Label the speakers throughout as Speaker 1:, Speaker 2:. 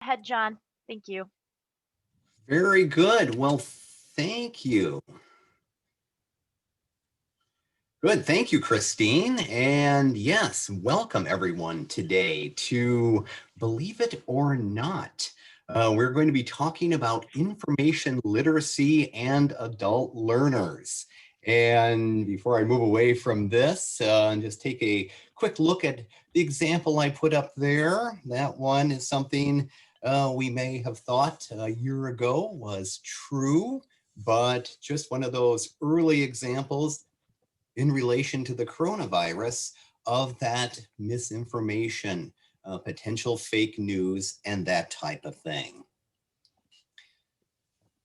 Speaker 1: ahead, John. Thank you.
Speaker 2: Very good. Well, thank you. Good. Thank you, Christine. And yes, welcome everyone today to Believe It or Not. We're going to be talking about information literacy and adult learners. And before I move away from this, and just take a quick look at the example I put up there. That one is something we may have thought a year ago was true, but just one of those early examples in relation to the coronavirus of that misinformation, potential fake news, and that type of thing.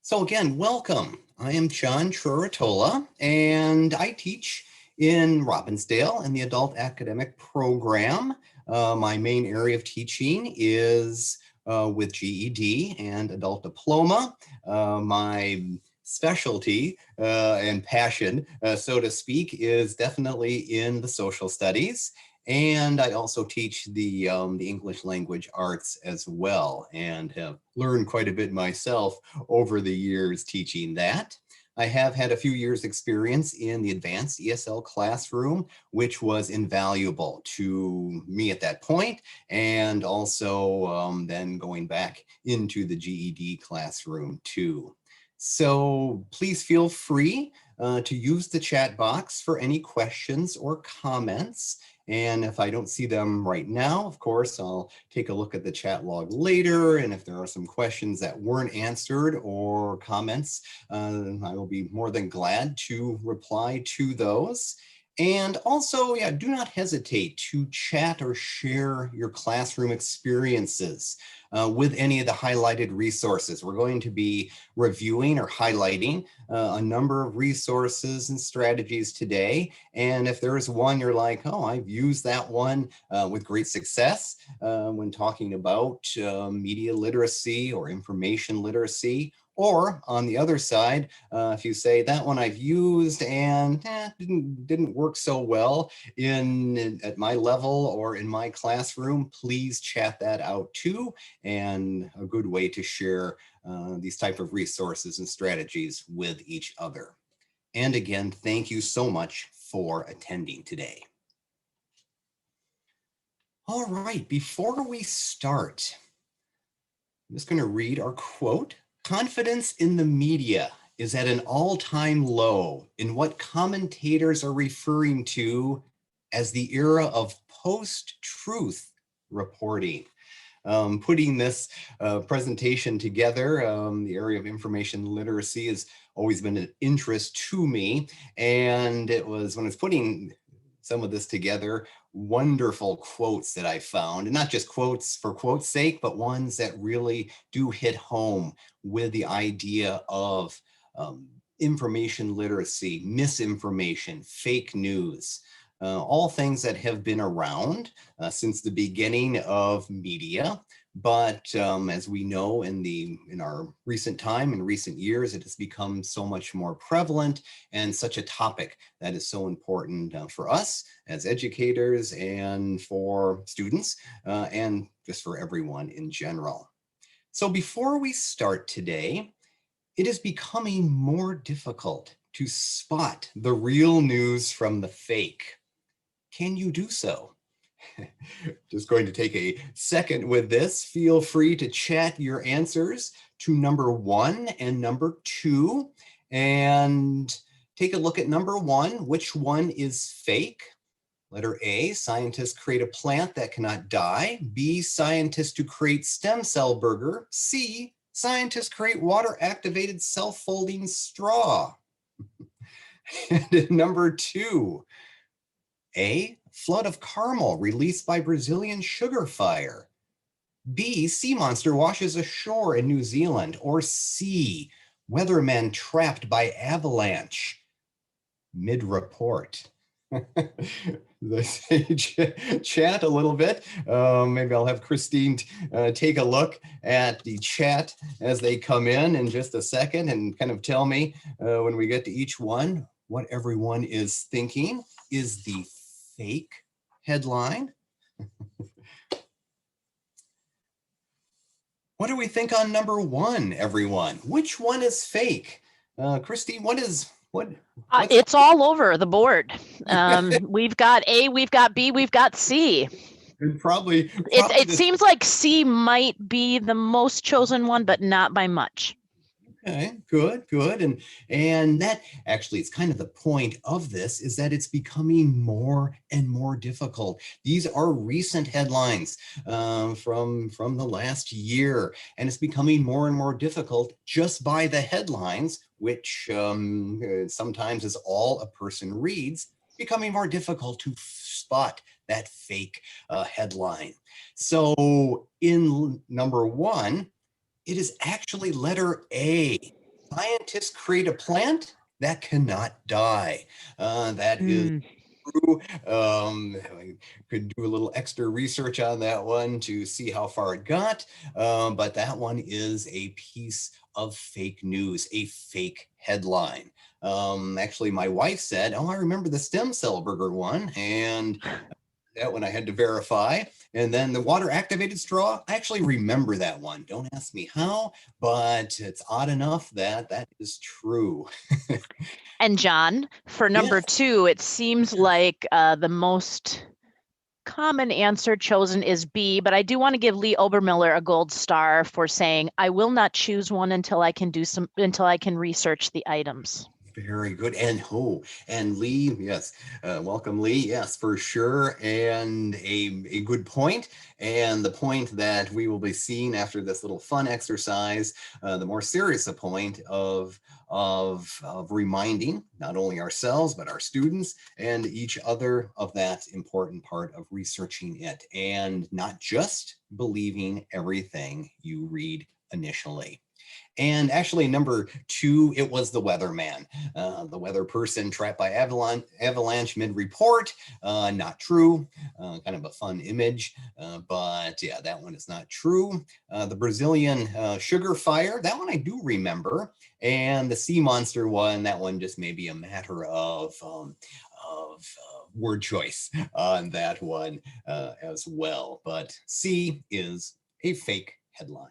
Speaker 2: So again, welcome. I am John Trerotola, and I teach in Robbinsdale in the adult academic program. My main area of teaching is with GED and adult diploma. My specialty and passion, so to speak, is definitely in the social studies. And I also teach the English language arts as well, and have learned quite a bit myself over the years teaching that. I have had a few years experience in the advanced ESL classroom, which was invaluable to me at that point, and also then going back into the GED classroom too. So please feel free to use the chat box for any questions or comments. And if I don't see them right now, of course, I'll take a look at the chat log later. And if there are some questions that weren't answered or comments, I will be more than glad to reply to those. And also, yeah, do not hesitate to chat or share your classroom experiences with any of the highlighted resources. We're going to be reviewing or highlighting a number of resources and strategies today. And if there is one you're like, oh, I've used that one with great success when talking about media literacy or information literacy. Or on the other side, if you say that one I've used and didn't work so well at my level or in my classroom, please chat that out too. And a good way to share these type of resources and strategies with each other. And again, thank you so much for attending today. All right, before we start, I'm just going to read our quote. Confidence in the media is at an all-time low in what commentators are referring to as the era of post-truth reporting. Putting this presentation together, the area of information literacy has always been an interest to me. And it was when I was putting some of this together, wonderful quotes that I found, and not just quotes for quote's sake, but ones that really do hit home with the idea of information literacy, misinformation, fake news. All things that have been around since the beginning of media. But as we know in our recent time, in recent years, it has become so much more prevalent and such a topic that is so important for us as educators and for students and just for everyone in general. So before we start today, it is becoming more difficult to spot the real news from the fake. Can you do so? Just going to take a second with this. Feel free to chat your answers to number 1 and number 2, and take a look at number 1. Which one is fake? Letter A, scientists create a plant that cannot die. B, scientists to create stem cell burger. C, scientists create water activated self-folding straw. And number 2, A, flood of caramel released by Brazilian sugar fire. B, sea monster washes ashore in New Zealand. Or C, weathermen trapped by avalanche. Mid-report. Chat a little bit. Maybe I'll have Christine take a look at the chat as they come in just a second and kind of tell me when we get to each one what everyone is thinking is the fake headline. What do we think on number one, everyone? Which one is fake? Christy, what's
Speaker 1: It's all over the board. We've got A, we've got B, we've got C.
Speaker 2: and probably
Speaker 1: It
Speaker 2: the
Speaker 1: seems like C might be the most chosen one, but not by much.
Speaker 2: Okay, good. And that actually is kind of the point of this, is that it's becoming more and more difficult. These are recent headlines from the last year, and it's becoming more and more difficult just by the headlines, which sometimes is all a person reads, becoming more difficult to spot that fake headline. So in number one, it is actually letter A. Scientists create a plant that cannot die. That is true. I could do a little extra research on that one to see how far it got, but that one is a piece of fake news, a fake headline. Actually, my wife said, "Oh, I remember the stem cell burger one," and that one I had to verify. And then the water activated straw, I actually remember that one. Don't ask me how, but it's odd enough that that is true.
Speaker 1: And John, for number
Speaker 2: Yes.
Speaker 1: two, it seems like the most common answer chosen is B, but I do want to give Lee Obermiller a gold star for saying, I will not choose one until I can research the items.
Speaker 2: Very good. And Lee, yes, welcome Lee. Yes, for sure. And a good point. And the point that we will be seeing after this little fun exercise, the more serious a point of reminding not only ourselves, but our students and each other of that important part of researching it and not just believing everything you read initially. And actually, number two, it was the weatherman, the weather person trapped by avalanche mid-report. Not true. Kind of a fun image, but yeah, that one is not true. The Brazilian sugar fire, that one I do remember. And the sea monster one, that one just may be a matter of word choice on that one as well. But C is a fake headline.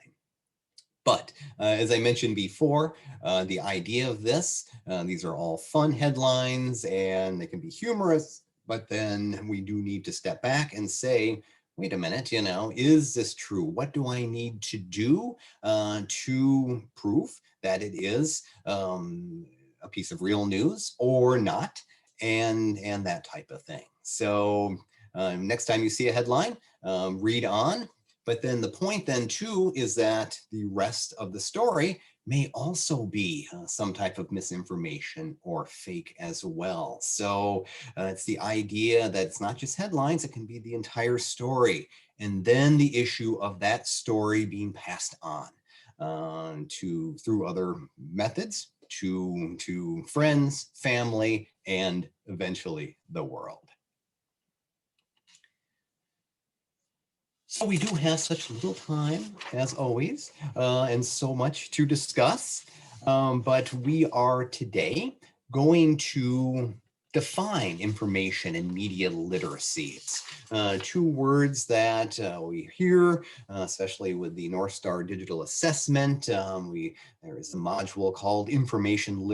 Speaker 2: But as I mentioned before, the idea of this, these are all fun headlines and they can be humorous, but then we do need to step back and say, wait a minute, is this true? What do I need to do to prove that it is a piece of real news or not? And that type of thing. So next time you see a headline, read on. But then the point then too is that the rest of the story may also be some type of misinformation or fake as well. So it's the idea that it's not just headlines, it can be the entire story. And then the issue of that story being passed on through other methods to friends, family, and eventually the world. So we do have such little time, as always, and so much to discuss. But we are today going to define information and media literacy. It's two words that we hear, especially with the North Star Digital Assessment. There is a module called Information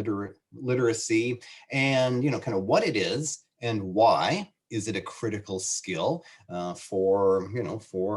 Speaker 2: Literacy, and kind of what it is and why. Is it a critical skill for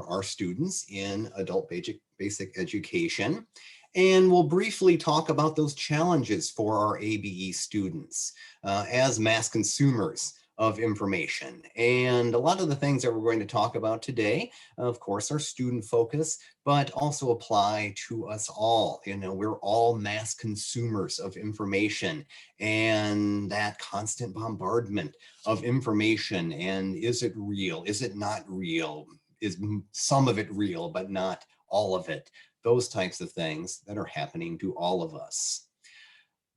Speaker 2: our students in adult basic education? And we'll briefly talk about those challenges for our ABE students as mass consumers of information. And a lot of the things that we're going to talk about today, of course, are student focus, but also apply to us all. We're all mass consumers of information, and that constant bombardment of information. And is it real? Is it not real? Is some of it real, but not all of it? Those types of things that are happening to all of us.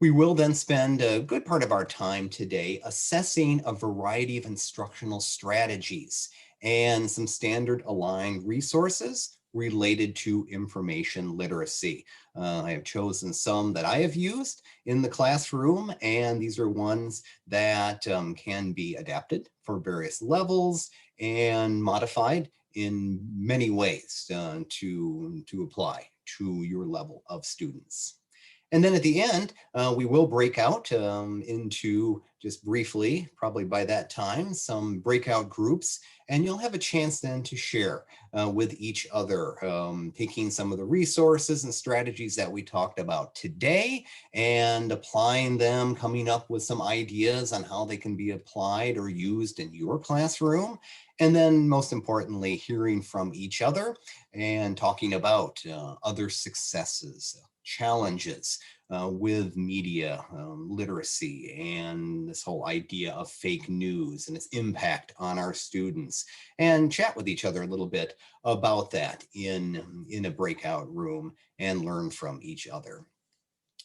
Speaker 2: We will then spend a good part of our time today assessing a variety of instructional strategies and some standard aligned resources related to information literacy. I have chosen some that I have used in the classroom, and these are ones that can be adapted for various levels and modified in many ways to apply to your level of students. And then at the end, we will break out into, just briefly, probably by that time, some breakout groups, and you'll have a chance then to share with each other, taking some of the resources and strategies that we talked about today and applying them, coming up with some ideas on how they can be applied or used in your classroom. And then most importantly, hearing from each other and talking about other successes, challenges with media literacy and this whole idea of fake news and its impact on our students, and chat with each other a little bit about that in a breakout room and learn from each other.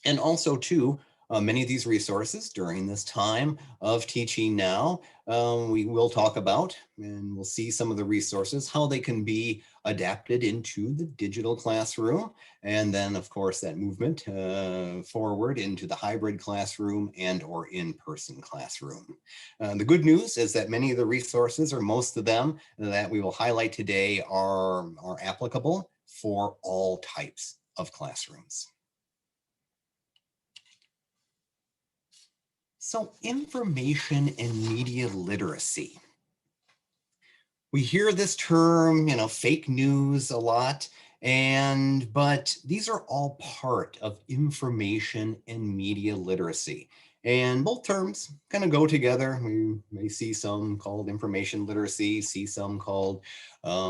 Speaker 2: And also too, many of these resources during this time of teaching now, we will talk about, and we'll see some of the resources, how they can be adapted into the digital classroom. And then of course that movement forward into the hybrid classroom and or in-person classroom. The good news is that many of the resources, or most of them that we will highlight today, are applicable for all types of classrooms. So information and media literacy. We hear this term, fake news a lot, but these are all part of information and media literacy. And both terms kind of go together. We may see some called information literacy, see some called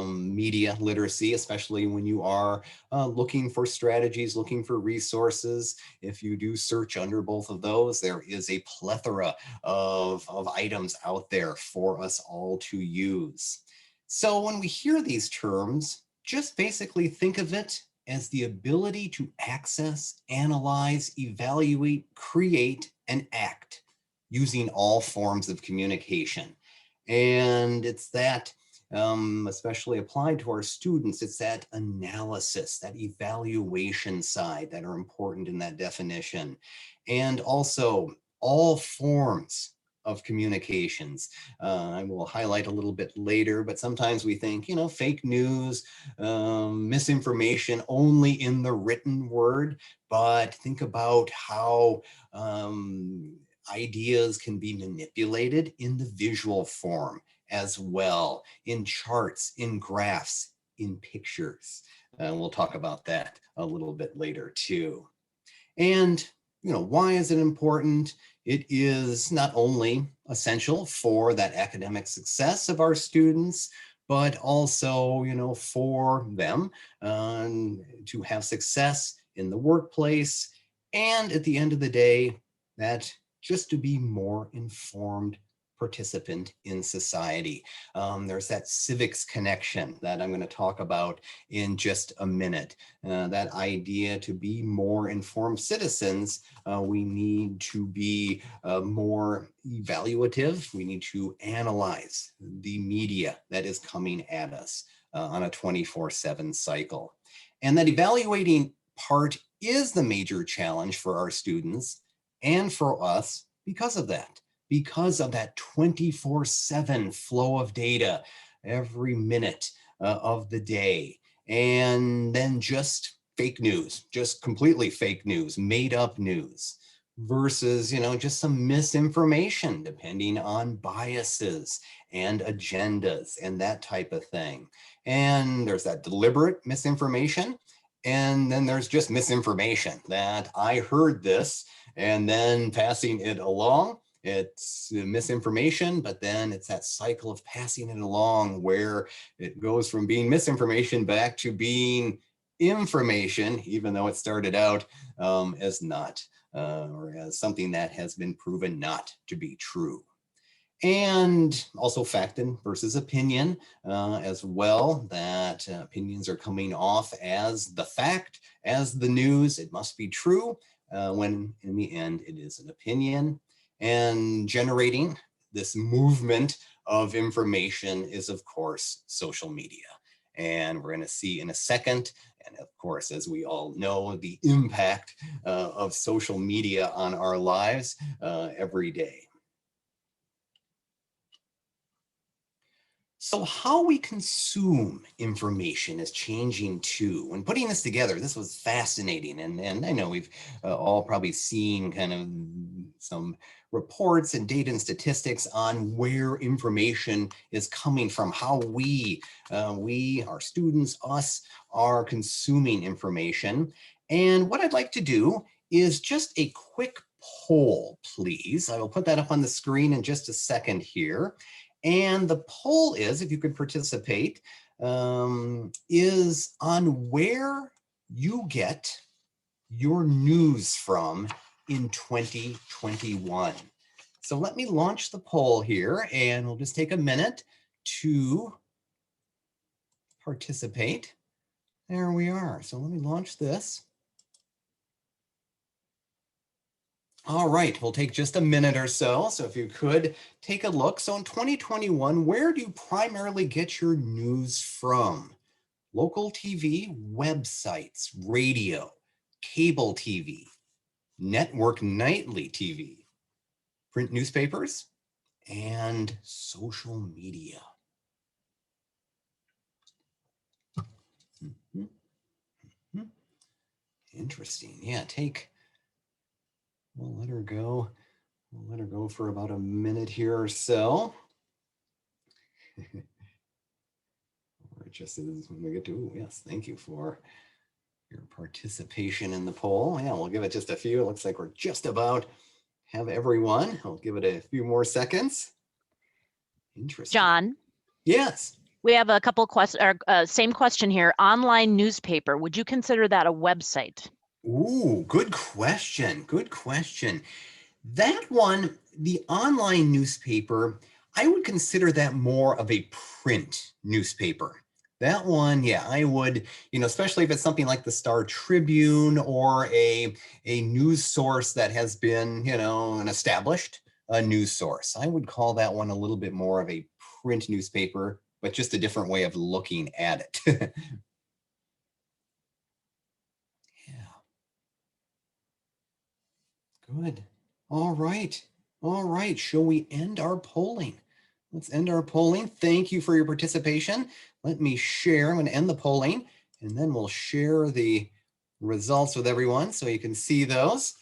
Speaker 2: media literacy, especially when you are looking for strategies, looking for resources. If you do search under both of those, there is a plethora of items out there for us all to use. So when we hear these terms, just basically think of it as the ability to access, analyze, evaluate, create, and act using all forms of communication. And it's that, especially applied to our students, it's that analysis, that evaluation side that are important in that definition. And also all forms of communications. I will highlight a little bit later, but sometimes we think, fake news, misinformation only in the written word, but think about how ideas can be manipulated in the visual form as well, in charts, in graphs, in pictures. We'll talk about that a little bit later too. And why is it important? It is not only essential for that academic success of our students, but also, for them to have success in the workplace. And at the end of the day, that just to be more informed participant in society. There's that civics connection that I'm going to talk about in just a minute. That idea to be more informed citizens, we need to be more evaluative. We need to analyze the media that is coming at us on a 24/7 cycle. And that evaluating part is the major challenge for our students and for us because of that 24/7 flow of data every minute of the day. And then just fake news, just completely fake news, made up news versus, just some misinformation depending on biases and agendas and that type of thing. And there's that deliberate misinformation. And then there's just misinformation that I heard this and then passing it along. It's misinformation, but then it's that cycle of passing it along where it goes from being misinformation back to being information, even though it started out as not, or as something that has been proven not to be true. And also fact versus opinion as well, that opinions are coming off as the fact, as the news. It must be true, when in the end it is an opinion. And generating this movement of information is, of course, social media. And we're going to see in a second, and of course, as we all know, the impact of social media on our lives every day. So how we consume information is changing too. When putting this together, this was fascinating. And I know we've all probably seen kind of some reports and data and statistics on where information is coming from, how we, our students, us, are consuming information. And what I'd like to do is just a quick poll, please. I will put that up on the screen in just a second here. And the poll is, if you could participate, is on where you get your news from in 2021. So let me launch the poll here, and we'll just take a minute to participate. There we are. So let me launch this. All right, we'll take just a minute or so. So if you could take a look. So in 2021, where do you primarily get your news from? Local TV, websites, radio, cable TV, network nightly TV, print newspapers, and social media. Interesting. Yeah, we'll let her go. We'll let her go for about a minute here or so. Or just as when we get to, yes, thank you for your participation in the poll. Yeah, we'll give it just a few. It looks like we're just about have everyone. I'll give it a few more seconds. Interesting.
Speaker 1: John?
Speaker 2: Yes.
Speaker 1: We have a couple questions, same question here. Online newspaper, would you consider that a website?
Speaker 2: Ooh, good question. Good question. That one, the online newspaper, I would consider that more of a print newspaper. That one, yeah, I would, especially if it's something like the Star Tribune or a news source that has been, an established news source. I would call that one a little bit more of a print newspaper, but just a different way of looking at it. Good. All right. All right. Shall we end our polling? Let's end our polling. Thank you for your participation. Let me share. I'm going to end the polling, and then we'll share the results with everyone so you can see those.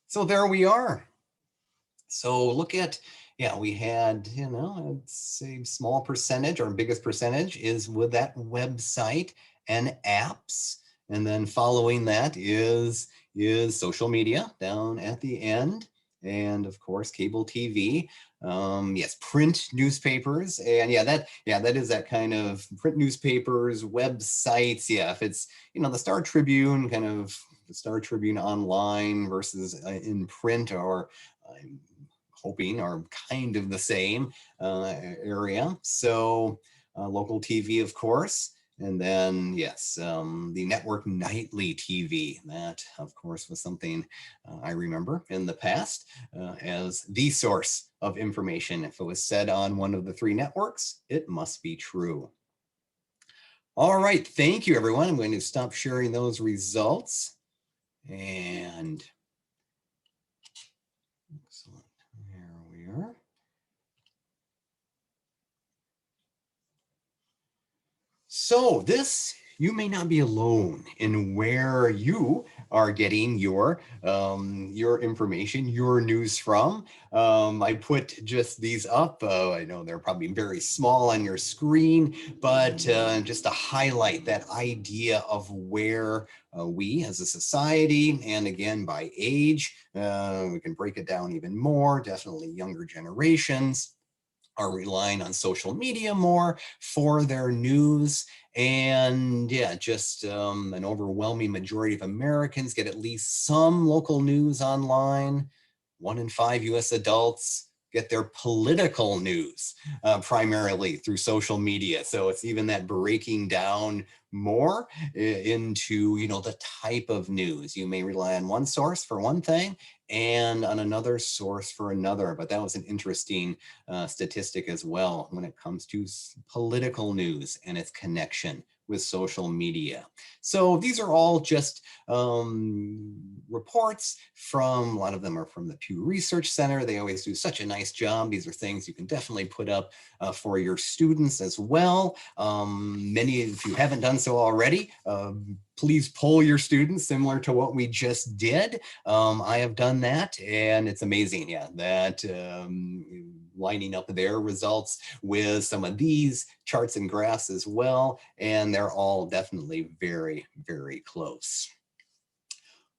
Speaker 2: So there we are. So look at, yeah, we had, I'd say small percentage, our biggest percentage is with that website and apps. And then following that is social media down at the end. And of course, cable TV. Yes, print newspapers. And that is that kind of print newspapers, websites. Yeah, if it's, the Star Tribune, kind of the Star Tribune online versus in print, or I'm hoping are kind of the same area. So local TV, of course. And then, yes, the network nightly TV. That, of course, was something I remember in the past as the source of information. If it was said on one of the three networks, it must be true. All right, thank you, everyone. I'm going to stop sharing those results. And excellent. There we are. So you may not be alone in where you are getting your information, your news from. I put just these up. I know they're probably very small on your screen, but just to highlight that idea of where we as a society, and again by age, we can break it down even more, definitely younger generations are relying on social media more for their news. And yeah, just an overwhelming majority of Americans get at least some local news online. 1 in 5 US adults get their political news primarily through social media. So it's even that breaking down more into, the type of news. You may rely on one source for one thing and on another source for another. But that was an interesting statistic as well when it comes to political news and its connection with social media. So these are all just reports from, a lot of them are from the Pew Research Center. They always do such a nice job. These are things you can definitely put up for your students as well. Many, if you haven't done so already, please poll your students similar to what we just did. I have done that, and it's amazing, yeah, that lining up their results with some of these charts and graphs as well, and they're all definitely very, very close.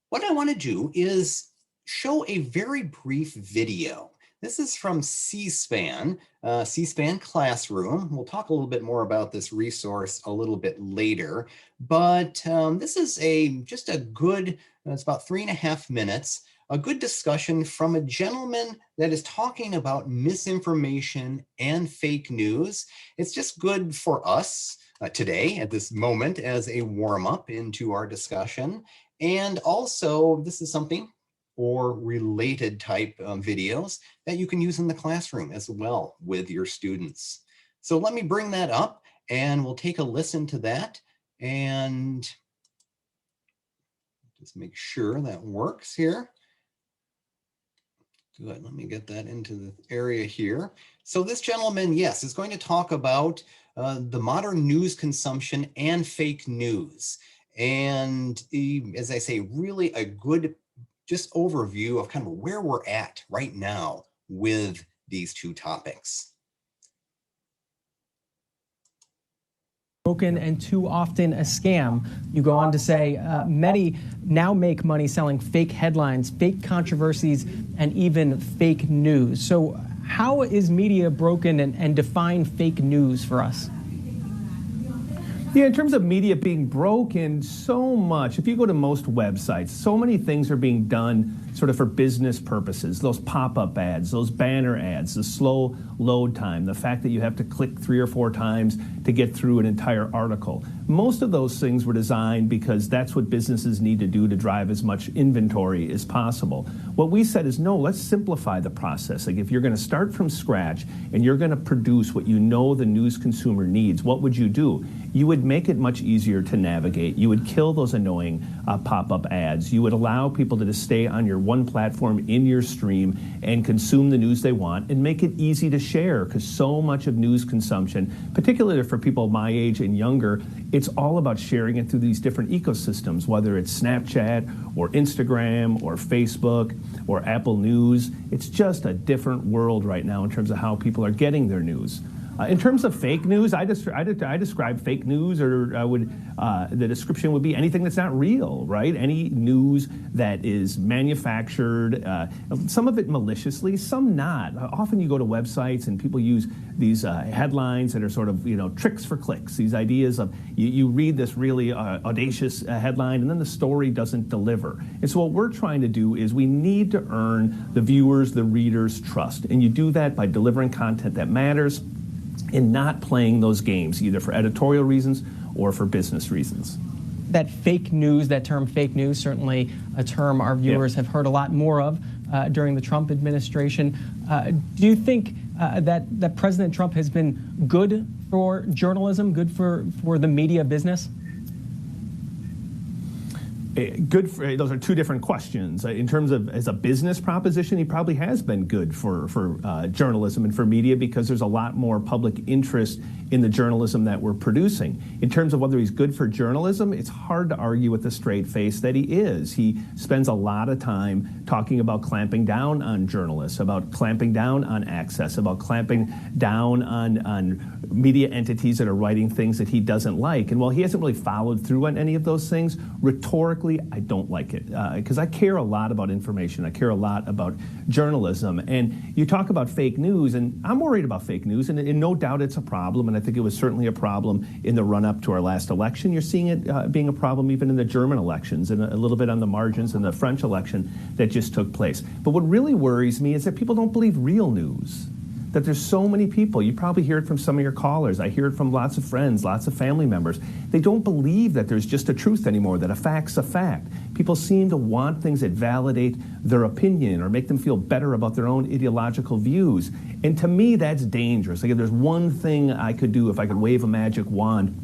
Speaker 2: What I want to do is show a very brief video. This is from C-SPAN, C-SPAN Classroom. We'll talk a little bit more about this resource a little bit later, but this is just a good, it's about 3.5 minutes, a good discussion from a gentleman that is talking about misinformation and fake news. It's just good for us today at this moment as a warm-up into our discussion. And also, this is something or related type videos that you can use in the classroom as well with your students. So let me bring that up and we'll take a listen to that and just make sure that works here. Good, let me get that into the area here. So this gentleman, yes, is going to talk about the modern news consumption and fake news. And as I say, really a good just overview of kind of where we're at right now with these two topics.
Speaker 3: Broken and too often a scam. You go on to say many now make money selling fake headlines, fake controversies, and even fake news. So how is media broken, and define fake news for us?
Speaker 4: Yeah, in terms of media being broken, so much. If you go to most websites, so many things are being done sort of for business purposes. Those pop-up ads, those banner ads, the slow load time, the fact that you have to click 3 or 4 times to get through an entire article. Most of those things were designed because that's what businesses need to do to drive as much inventory as possible. What we said is, no, let's simplify the process. Like, if you're going to start from scratch and you're going to produce what you know the news consumer needs, what would you do? You would make it much easier to navigate. You would kill those annoying pop-up ads. You would allow people to just stay on your one platform in your stream and consume the news they want, and make it easy to share, because so much of news consumption, particularly for people my age and younger, it's all about sharing it through these different ecosystems, whether it's Snapchat or Instagram or Facebook or Apple News. It's just a different world right now in terms of how people are getting their news. In terms of fake news, I describe fake news, or the description would be anything that's not real, right? Any news that is manufactured, some of it maliciously, some not. Often you go to websites and people use these headlines that are sort of, tricks for clicks. These ideas of you read this really audacious headline and then the story doesn't deliver. And so what we're trying to do is we need to earn the viewers, the readers' trust. And you do that by delivering content that matters, in not playing those games, either for editorial reasons or for business reasons.
Speaker 3: That fake news, that term fake news, certainly a term our viewers have heard a lot more of during the Trump administration. Do you think that President Trump has been good for journalism, good for the media business?
Speaker 4: Good for, those are two different questions. In terms of as a business proposition, he probably has been good for journalism and for media, because there's a lot more public interest in the journalism that we're producing. In terms of whether he's good for journalism, it's hard to argue with a straight face that he is. He spends a lot of time talking about clamping down on journalists, about clamping down on access, about clamping down on media entities that are writing things that he doesn't like. And while he hasn't really followed through on any of those things, rhetorically, I don't like it, because I care a lot about information. I care a lot about journalism. And you talk about fake news, and I'm worried about fake news, and no doubt it's a problem, and I think it was certainly a problem in the run-up to our last election. You're seeing it being a problem even in the German elections, and a little bit on the margins in the French election that just took place. But what really worries me is that people don't believe real news. That there's so many people, you probably hear it from some of your callers, I hear it from lots of friends, lots of family members, they don't believe that there's just a truth anymore, that a fact's a fact. People seem to want things that validate their opinion or make them feel better about their own ideological views. And to me, that's dangerous. Like, if there's one thing I could do, if I could wave a magic wand,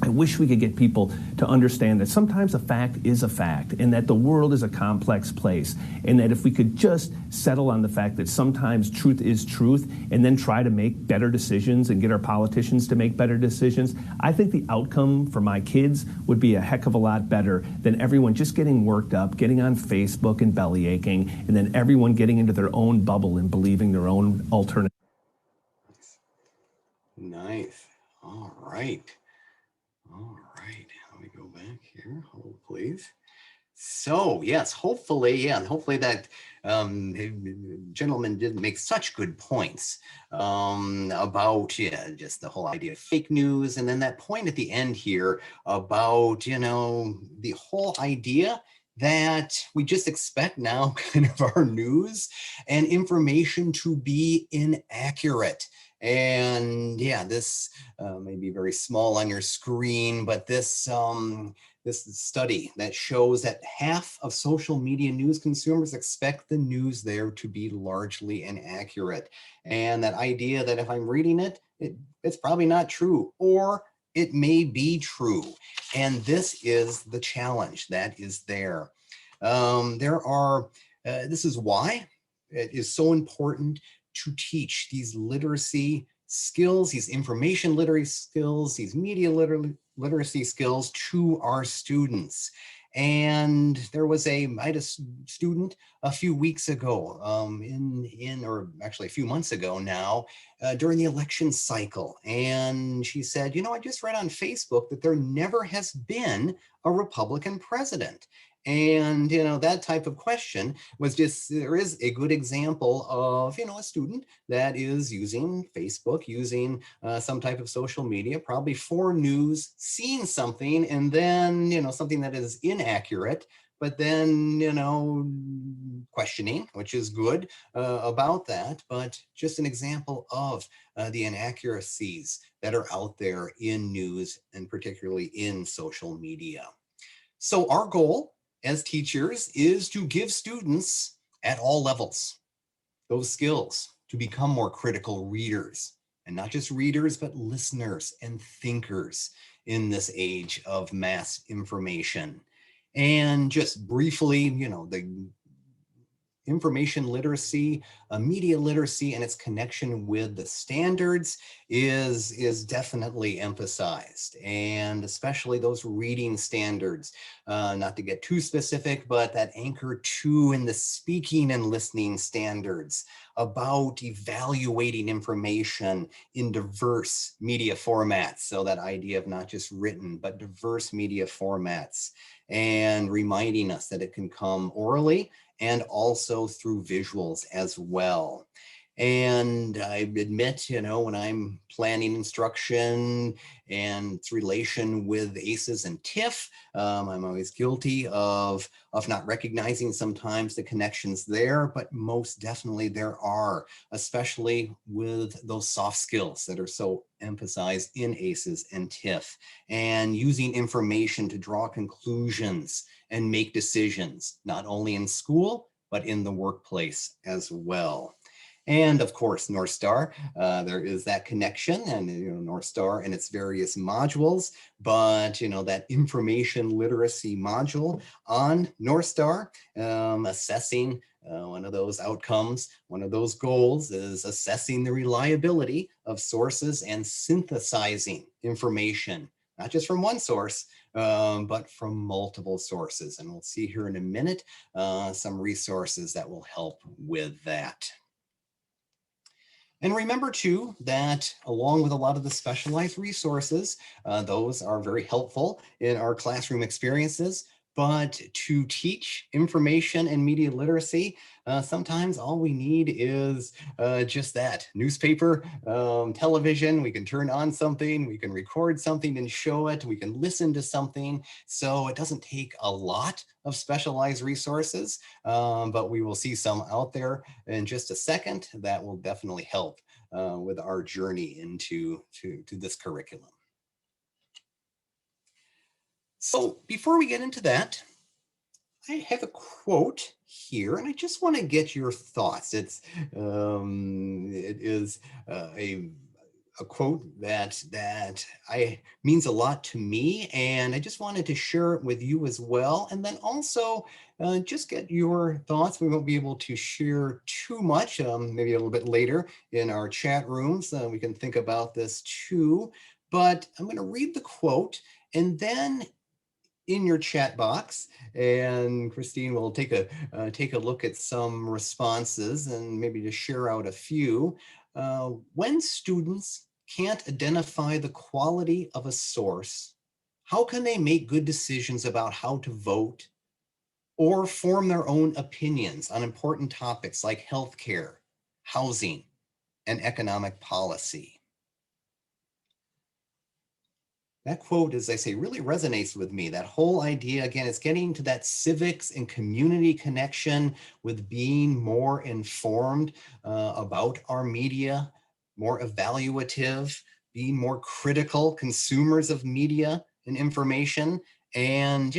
Speaker 4: I wish we could get people to understand that sometimes a fact is a fact and that the world is a complex place, and that if we could just settle on the fact that sometimes truth is truth and then try to make better decisions and get our politicians to make better decisions, I think the outcome for my kids would be a heck of a lot better than everyone just getting worked up, getting on Facebook and belly aching, and then everyone getting into their own bubble and believing their own alternative.
Speaker 2: Nice. All right. All right, let me go back here, hold please. So yes, hopefully that gentleman did make such good points about just the whole idea of fake news, and then that point at the end here about the whole idea that we just expect now kind of our news and information to be inaccurate. And yeah, this may be very small on your screen, but this study that shows that half of social media news consumers expect the news there to be largely inaccurate. And that idea that if I'm reading it's probably not true, or it may be true. And this is the challenge that is there. This is why it is so important to teach these literacy skills, these information literacy skills, these media literacy skills to our students. And I had a student a few weeks ago, or actually a few months ago now, during the election cycle. And she said, I just read on Facebook that there never has been a Republican president. And, that type of question was there is a good example of, a student that is using Facebook, using some type of social media, probably for news, seeing something, and then, something that is inaccurate, but then, questioning, which is good about that, but just an example of the inaccuracies that are out there in news, and particularly in social media. So our goal as teachers is to give students at all levels those skills to become more critical readers, and not just readers, but listeners and thinkers in this age of mass information. And just briefly, the information literacy, media literacy, and its connection with the standards is definitely emphasized, and especially those reading standards, not to get too specific, but that anchor to in the speaking and listening standards about evaluating information in diverse media formats. So that idea of not just written, but diverse media formats, and reminding us that it can come orally and also through visuals as well. And I admit, when I'm planning instruction and its relation with ACEs and TIFF, I'm always guilty of not recognizing sometimes the connections there, but most definitely there are, especially with those soft skills that are so emphasized in ACEs and TIFF, and using information to draw conclusions and make decisions, not only in school, but in the workplace as well. And of course, North Star, there is that connection, and North Star and its various modules, but that information literacy module on North Star, assessing one of those outcomes, one of those goals is assessing the reliability of sources and synthesizing information, not just from one source, but from multiple sources. And we'll see here in a minute some resources that will help with that. And remember too, that along with a lot of the specialized resources, those are very helpful in our classroom experiences, but to teach information and media literacy, sometimes all we need is just that newspaper, television. We can turn on something, we can record something and show it, we can listen to something. So it doesn't take a lot of specialized resources, but we will see some out there in just a second that will definitely help with our journey into this curriculum. So before we get into that, I have a quote here, and I just want to get your thoughts. It is a a quote that means a lot to me, and I just wanted to share it with you as well. And then also just get your thoughts. We won't be able to share too much, maybe a little bit later in our chat rooms. We can think about this too, but I'm going to read the quote and then in your chat box, and Christine will take a look at some responses and maybe just share out a few. When students can't identify the quality of a source, how can they make good decisions about how to vote or form their own opinions on important topics like healthcare, housing, and economic policy? That quote, as I say, really resonates with me. That whole idea, again, it's getting to that civics and community connection with being more informed about our media, more evaluative, being more critical consumers of media and information, and,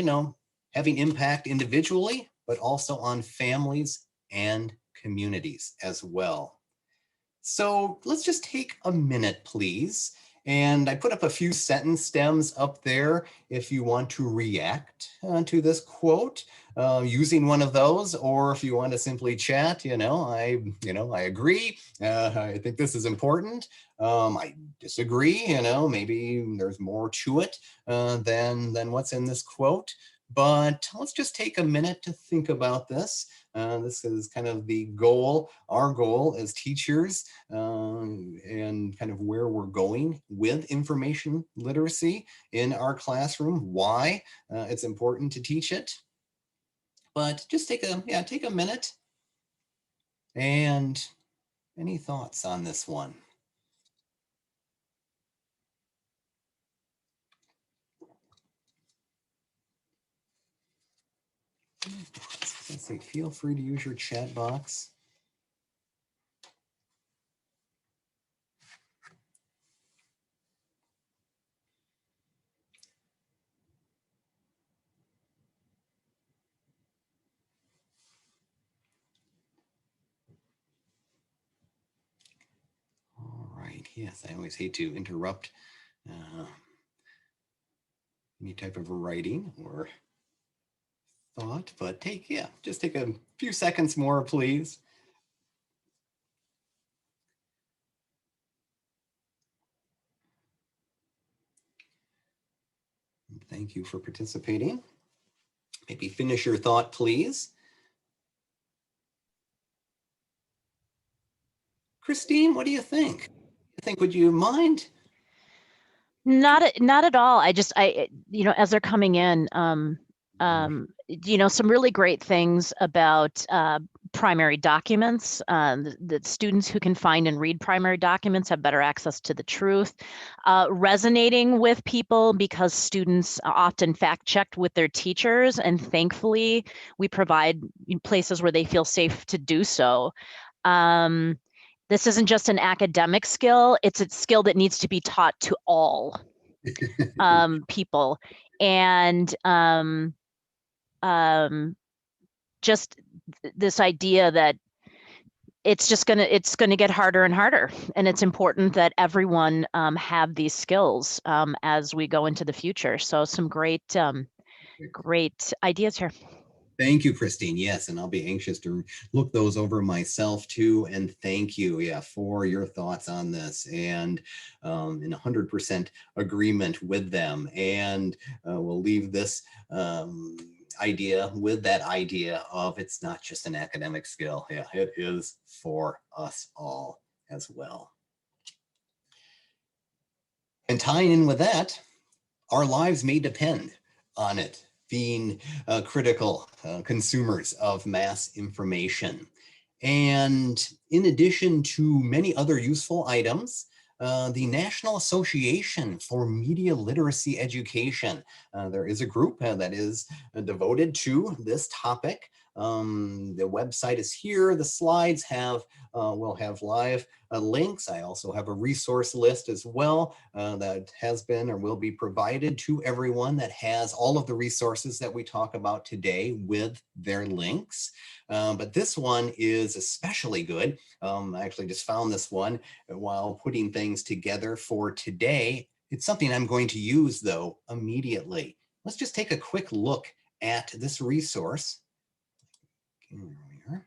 Speaker 2: having impact individually, but also on families and communities as well. So let's just take a minute, please. And I put up a few sentence stems up there if you want to react to this quote using one of those, or if you want to simply chat, I agree. I think this is important. I disagree. Maybe there's more to it than what's in this quote. But let's just take a minute to think about this. This is kind of the goal, our goal as teachers, and kind of where we're going with information literacy in our classroom, why it's important to teach it. But just take a minute. And any thoughts on this one? Let's say, feel free to use your chat box. All right, yes, I always hate to interrupt any type of writing or thought, but just take a few seconds more, please. Thank you for participating. Maybe finish your thought, please. Christine, what do you think? Would you mind?
Speaker 1: Not at all. As they're coming in, some really great things about primary documents. The students who can find and read primary documents have better access to the truth. Resonating with people because students are often fact-checked with their teachers, and thankfully we provide places where they feel safe to do so. This isn't just an academic skill, it's a skill that needs to be taught to all people. And just this idea that it's gonna get harder and harder, and it's important that everyone have these skills as we go into the future. So some great ideas here.
Speaker 2: Thank you, Christine. Yes, and I'll be anxious to look those over myself too. And thank you, for your thoughts on this, and in 100% agreement with them. And we'll leave this idea with that idea of it's not just an academic skill. Yeah, it is for us all as well. And tying in with that, our lives may depend on it being critical consumers of mass information. And in addition to many other useful items, the National Association for Media Literacy Education, there is a group that is devoted to this topic. The website is here. The slides have will have live links. I also have a resource list as well that has been or will be provided to everyone that has all of the resources that we talk about today with their links. But this one is especially good. I actually just found this one while putting things together for today. It's something I'm going to use though immediately. Let's just take a quick look at this resource. Here we are.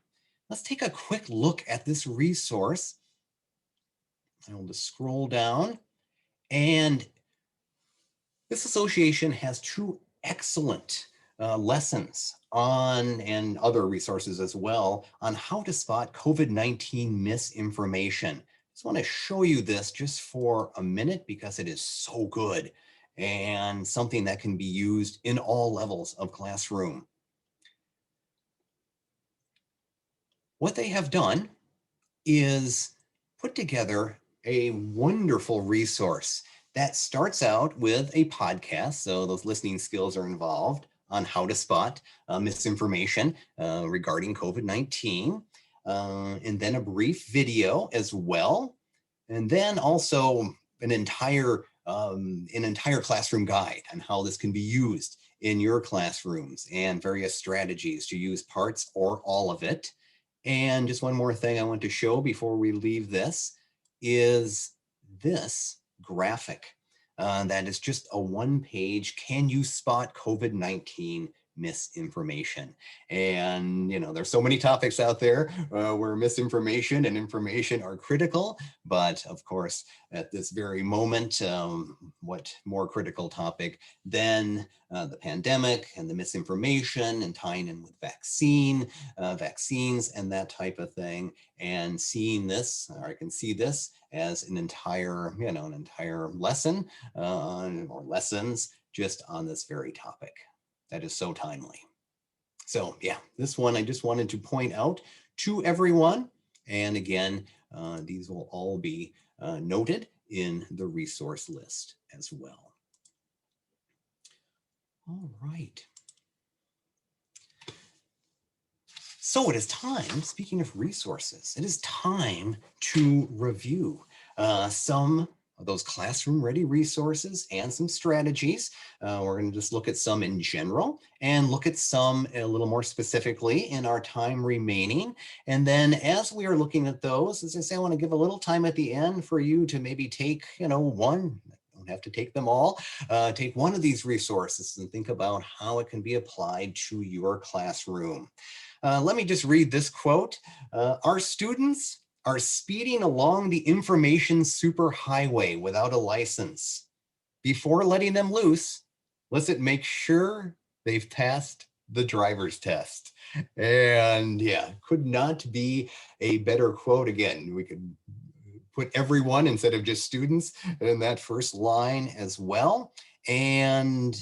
Speaker 2: Let's take a quick look at this resource. I will just scroll down, and this association has two excellent lessons on, and other resources as well, on how to spot COVID-19 misinformation. I just want to show you this just for a minute because it is so good and something that can be used in all levels of classroom. What they have done is put together a wonderful resource that starts out with a podcast, so those listening skills are involved, on how to spot misinformation regarding COVID-19, and then a brief video as well, and then also an entire classroom guide on how this can be used in your classrooms and various strategies to use parts or all of it. And just one more thing I want to show before we leave this is this graphic. That is just a one-page, can you spot COVID-19 misinformation? And you know, there's so many topics out there where misinformation and information are critical, but of course, at this very moment, what more critical topic than the pandemic and the misinformation and tying in with vaccines and that type of thing, and seeing this, or I can see this as an entire, an entire lesson or lessons just on this very topic. That is so timely. So yeah, this one I just wanted to point out to everyone. And again, these will all be noted in the resource list as well. All right. So it is time, speaking of resources, it is time to review some of those classroom ready resources and some strategies. We're going to just look at some in general and look at some a little more specifically in our time remaining. And then as we are looking at those, as I say, I want to give a little time at the end for you to maybe take, one, don't have to take them all, take one of these resources and think about how it can be applied to your classroom. Let me just read this quote. Our students are speeding along the information superhighway without a license. Before letting them loose, let's make sure they've passed the driver's test. And yeah, could not be a better quote. Again, we could put everyone instead of just students in that first line as well. And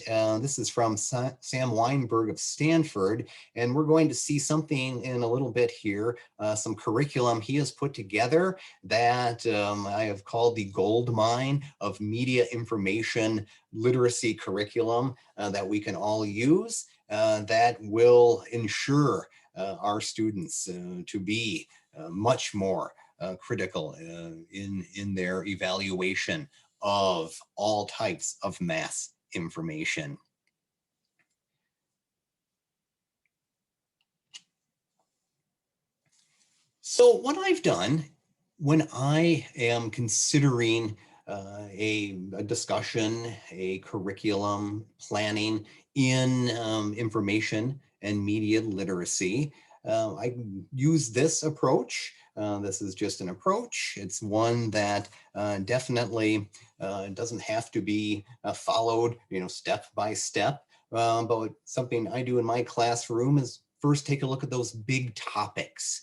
Speaker 2: this is from Sam Weinberg of Stanford. And we're going to see something in a little bit here, some curriculum he has put together that I have called the gold mine of media information literacy curriculum that we can all use that will ensure our students to be much more critical in their evaluation of all types of mass information. So what I've done when I am considering a discussion, a curriculum planning in information and media literacy, I use this approach. This is just an approach. It's one that definitely doesn't have to be followed, step by step. But something I do in my classroom is first take a look at those big topics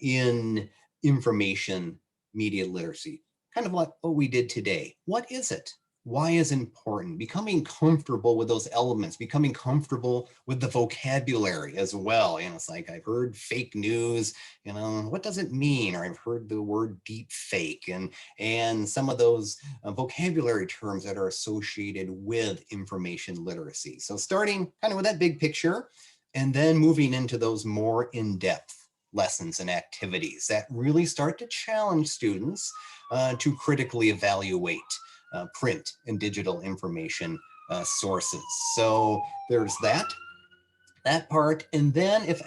Speaker 2: in information media literacy, kind of like what we did today. What is it? Why is it important? Becoming comfortable with those elements, becoming comfortable with the vocabulary as well. It's like I've heard fake news, what does it mean? Or I've heard the word deep fake and some of those vocabulary terms that are associated with information literacy. So starting kind of with that big picture, and then moving into those more in-depth lessons and activities that really start to challenge students to critically evaluate print and digital information sources. So there's that part. And then if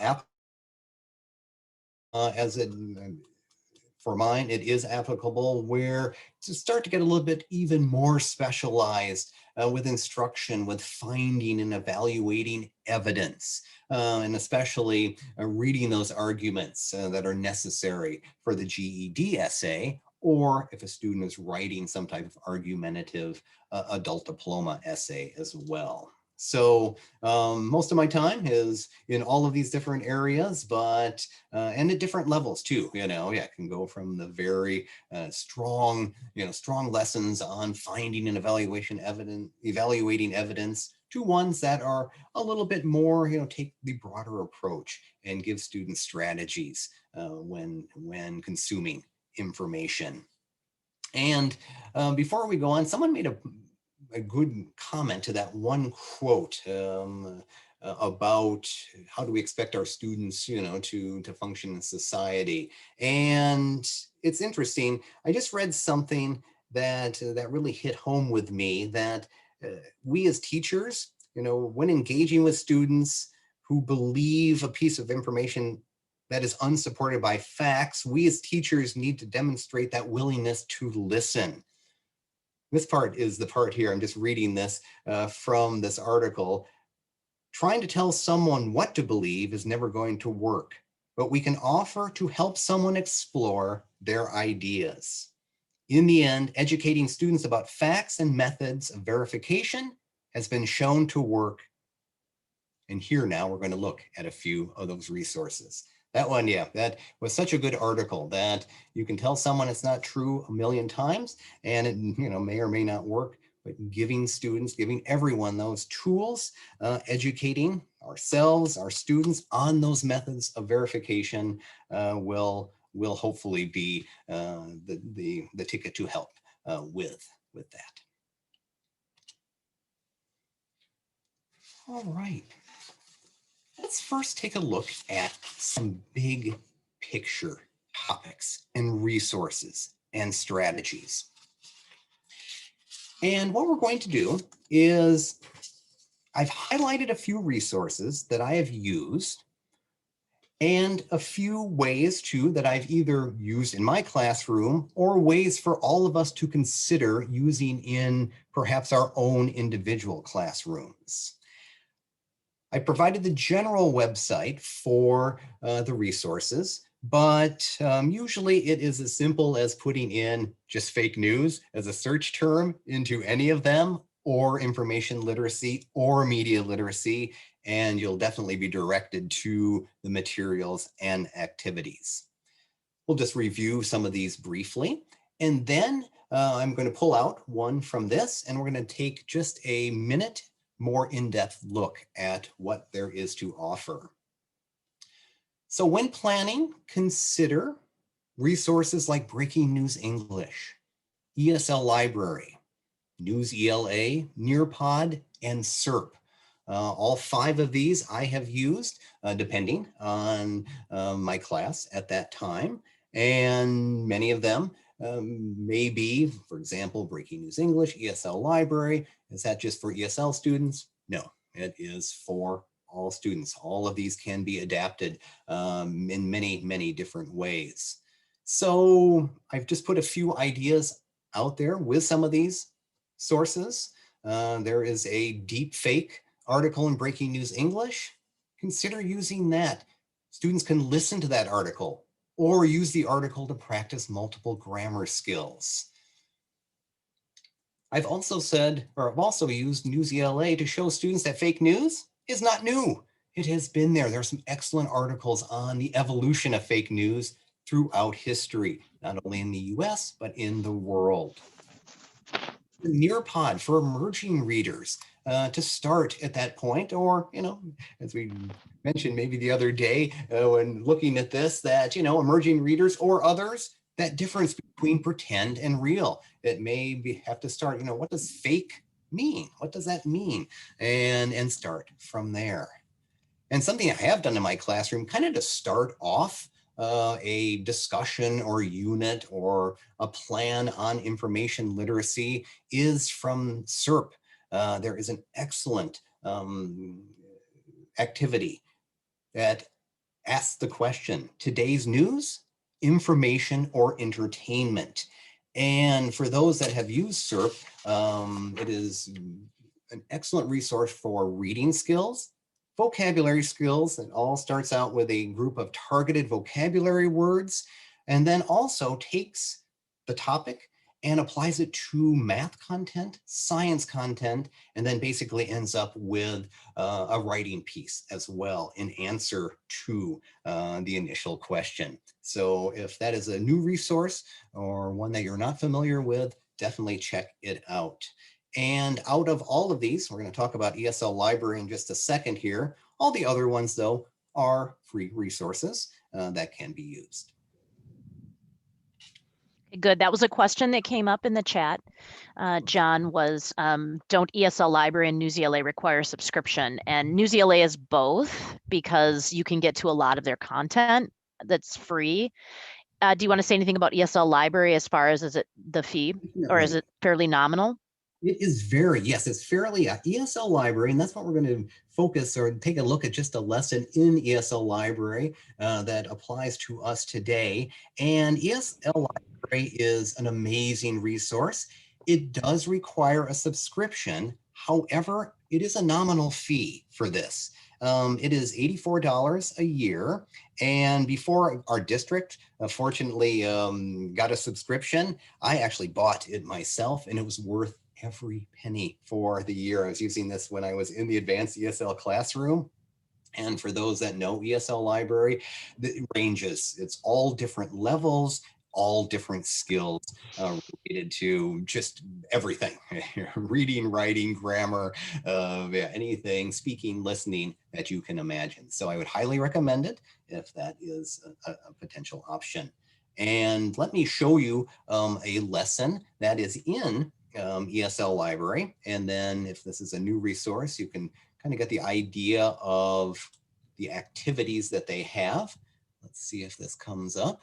Speaker 2: for mine, it is applicable where to start to get a little bit even more specialized with instruction, with finding and evaluating evidence, and especially reading those arguments that are necessary for the GED essay, or if a student is writing some type of argumentative adult diploma essay as well. So most of my time is in all of these different areas, but and at different levels too. I can go from the very strong lessons on finding and evaluating evidence to ones that are a little bit more, take the broader approach and give students strategies when consuming information. And before we go on, someone made a good comment to that one quote about how do we expect our students, to function in society. And it's interesting. I just read something that really hit home with me, that we as teachers, when engaging with students who believe a piece of information that is unsupported by facts, we as teachers need to demonstrate that willingness to listen. This part is the part here. I'm just reading this from this article. Trying to tell someone what to believe is never going to work, but we can offer to help someone explore their ideas. In the end, educating students about facts and methods of verification has been shown to work. And here now we're going to look at a few of those resources. That one, yeah, that was such a good article that you can tell someone it's not true a million times, and it may or may not work, but giving everyone those tools, educating ourselves, our students on those methods of verification will hopefully be the ticket to help with that. All right. Let's first take a look at some big picture topics and resources and strategies. And what we're going to do is I've highlighted a few resources that I have used and a few ways too that I've either used in my classroom or ways for all of us to consider using in perhaps our own individual classrooms. I provided the general website for the resources, but usually it is as simple as putting in just fake news as a search term into any of them, or information literacy or media literacy, and you'll definitely be directed to the materials and activities. We'll just review some of these briefly, and then I'm going to pull out one from this, and we're going to take just a minute more in-depth look at what there is to offer. So when planning, consider resources like Breaking News English, ESL Library, News ELA, Nearpod, and SERP. All 5 of these I have used depending on my class at that time, and many of them may be, for example, Breaking News English, ESL Library. Is that just for ESL students? No, it is for all students. All of these can be adapted in many, many different ways. So I've just put a few ideas out there with some of these sources. There is a deep fake article in Breaking News English. Consider using that. Students can listen to that article or use the article to practice multiple grammar skills. I've also used News ELA to show students that fake news is not new. It has been there. There are some excellent articles on the evolution of fake news throughout history, not only in the US, but in the world. The Nearpod for emerging readers to start at that point, or, as we mentioned maybe the other day when looking at this, that, emerging readers or others, that difference between pretend and real. It may have to start, what does fake mean? What does that mean? And start from there. And something I have done in my classroom, kind of to start off a discussion or unit or a plan on information literacy, is from SERP. There is an excellent activity that asks the question, today's news, information, or entertainment? And for those that have used SERP, it is an excellent resource for reading skills, vocabulary skills. It all starts out with a group of targeted vocabulary words, and then also takes the topic and applies it to math content, science content, and then basically ends up with a writing piece as well in answer to the initial question. So if that is a new resource or one that you're not familiar with, definitely check it out. And out of all of these, we're going to talk about ESL Library in just a second here. All the other ones, though, are free resources that can be used.
Speaker 1: Good. That was a question that came up in the chat. John, was don't ESL Library and Newsela require subscription? And Newsela is both, because you can get to a lot of their content that's free. Do you want to say anything about ESL Library as far as, is it the fee, or is it fairly nominal?
Speaker 2: It is very, yes, it's fairly ESL Library, and that's what we're going to focus or take a look at, just a lesson in ESL Library that applies to us today. And ESL Library is an amazing resource. It does require a subscription. However, it is a nominal fee for this. It is $84 a year. And before our district, fortunately, got a subscription, I actually bought it myself, and it was worth every penny for the year. I was using this when I was in the advanced ESL classroom. And for those that know ESL Library, it ranges. It's all different levels, all different skills related to just everything. Reading, writing, grammar, anything, speaking, listening that you can imagine. So I would highly recommend it if that is a potential option. And let me show you a lesson that is in ESL Library. And then if this is a new resource, you can kind of get the idea of the activities that they have. Let's see if this comes up.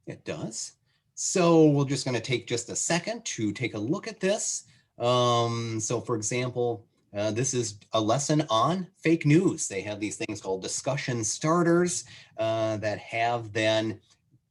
Speaker 2: It does. So we're just going to take just a second to take a look at this. So for example, this is a lesson on fake news. They have these things called discussion starters that have then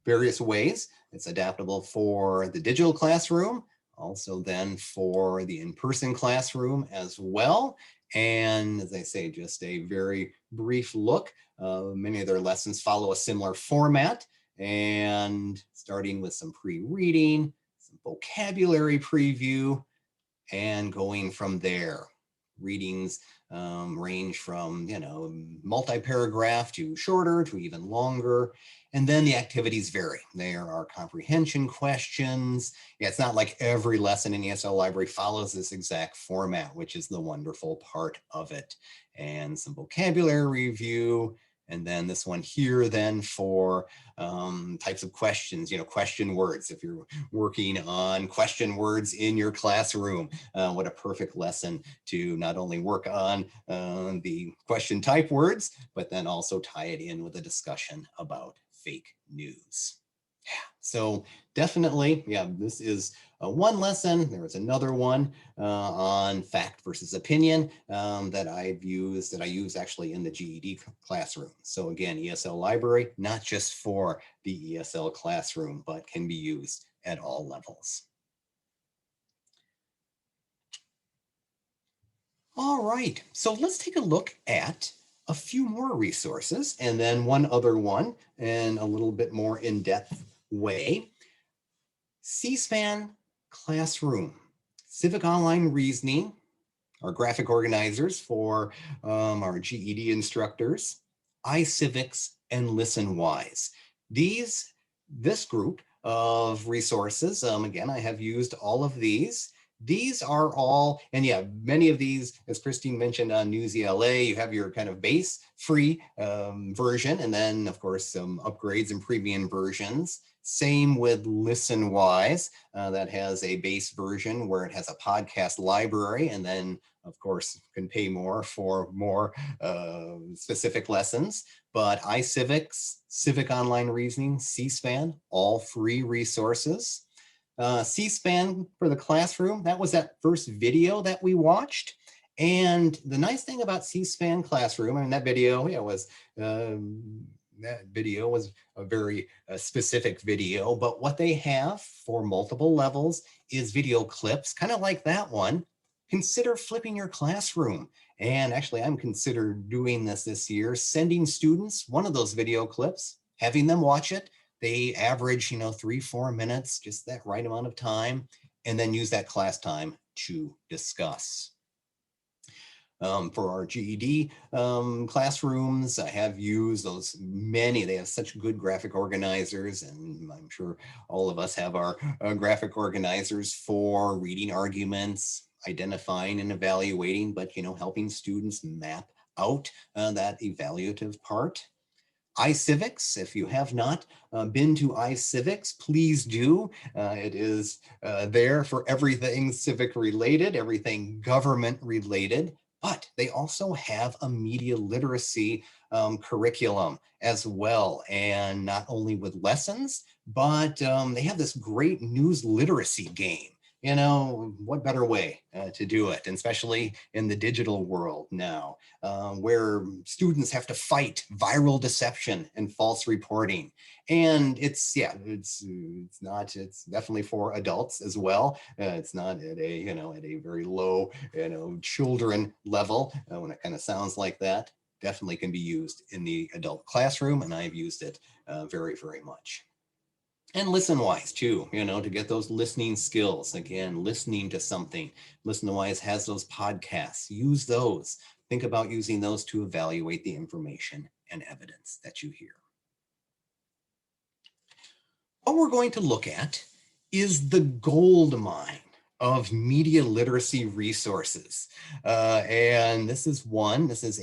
Speaker 2: various ways. It's adaptable for the digital classroom, also then for the in-person classroom as well. And as I say, just a very brief look. Many of their lessons follow a similar format, and starting with some pre-reading, some vocabulary preview, and going from there. Readings range from, multi-paragraph to shorter to even longer. And then the activities vary. There are comprehension questions. Yeah, it's not like every lesson in ESL Library follows this exact format, which is the wonderful part of it. And some vocabulary review. And then this one here then for types of questions, question words. If you're working on question words in your classroom, what a perfect lesson to not only work on the question type words, but then also tie it in with a discussion about fake news. So definitely, this is one lesson. There was another one on fact versus opinion that I use actually in the GED classroom. So again, ESL Library, not just for the ESL classroom, but can be used at all levels. All right, so let's take a look at a few more resources, and then one other one in a little bit more in-depth way. C-SPAN Classroom, Civic Online Reasoning, our graphic organizers for our GED instructors, iCivics, and ListenWise. This group of resources, again, I have used all of these. these are all, and yeah, many of these, as Christine mentioned on Newsy LA, you have your kind of base free version, and then of course some upgrades and premium versions. Same with ListenWise, that has a base version where it has a podcast library, and then of course can pay more for more specific lessons. But iCivics, Civic Online Reasoning, C-SPAN, all free resources. C-SPAN for the classroom, that was that first video that we watched. And the nice thing about C-SPAN Classroom, I mean, that video, yeah, was a very specific video, but what they have for multiple levels is video clips, kind of like that one. Consider flipping your classroom. And actually, I'm considering doing this year, sending students one of those video clips, having them watch it. They average, 3-4 minutes, just that right amount of time, and then use that class time to discuss. For our GED classrooms, I have used those many. They have such good graphic organizers, and I'm sure all of us have our graphic organizers for reading arguments, identifying and evaluating, but helping students map out that evaluative part. iCivics, if you have not been to iCivics, please do. It is there for everything civic related, everything government related, but they also have a media literacy curriculum as well. And not only with lessons, but they have this great news literacy game. What better way to do it, and especially in the digital world now, where students have to fight viral deception and false reporting. And it's definitely for adults as well. It's not at a very low, children level when it kind of sounds like that. Definitely can be used in the adult classroom, and I've used it very, very much. And ListenWise too, to get those listening skills. Again, listening to something. ListenWise has those podcasts. Use those. Think about using those to evaluate the information and evidence that you hear. What we're going to look at is the gold mine of media literacy resources. And this is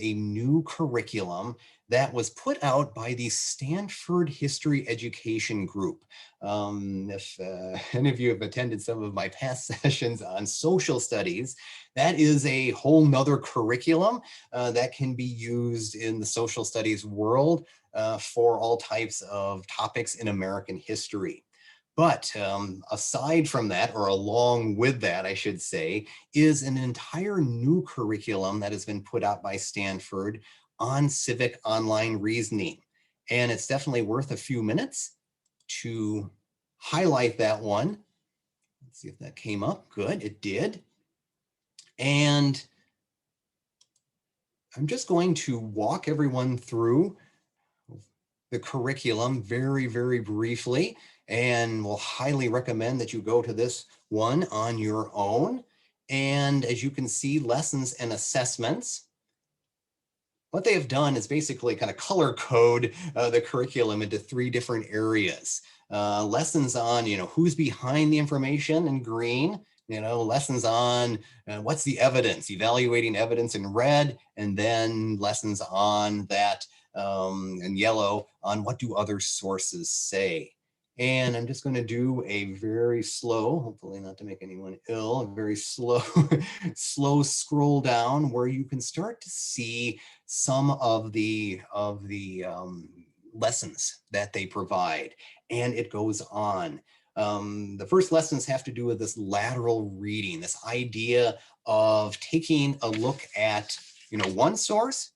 Speaker 2: a new curriculum that was put out by the Stanford History Education Group. If any of you have attended some of my past sessions on social studies, that is a whole nother curriculum that can be used in the social studies world for all types of topics in American history. But aside from that, or along with that, I should say, is an entire new curriculum that has been put out by Stanford on civic online reasoning. And it's definitely worth a few minutes to highlight that one. Let's see if that came up. Good, it did. And I'm just going to walk everyone through the curriculum very, very briefly, and will highly recommend that you go to this one on your own. And as you can see, lessons and assessments. What they have done is basically kind of color code the curriculum into 3 different areas. Lessons on, who's behind the information in green, lessons on what's the evidence, evaluating evidence in red, and then lessons on that in yellow on what do other sources say. And I'm just going to do a very slow, hopefully not to make anyone ill, a very slow, slow scroll down where you can start to see some of the lessons that they provide. And it goes on. The first lessons have to do with this lateral reading, this idea of taking a look at, one source,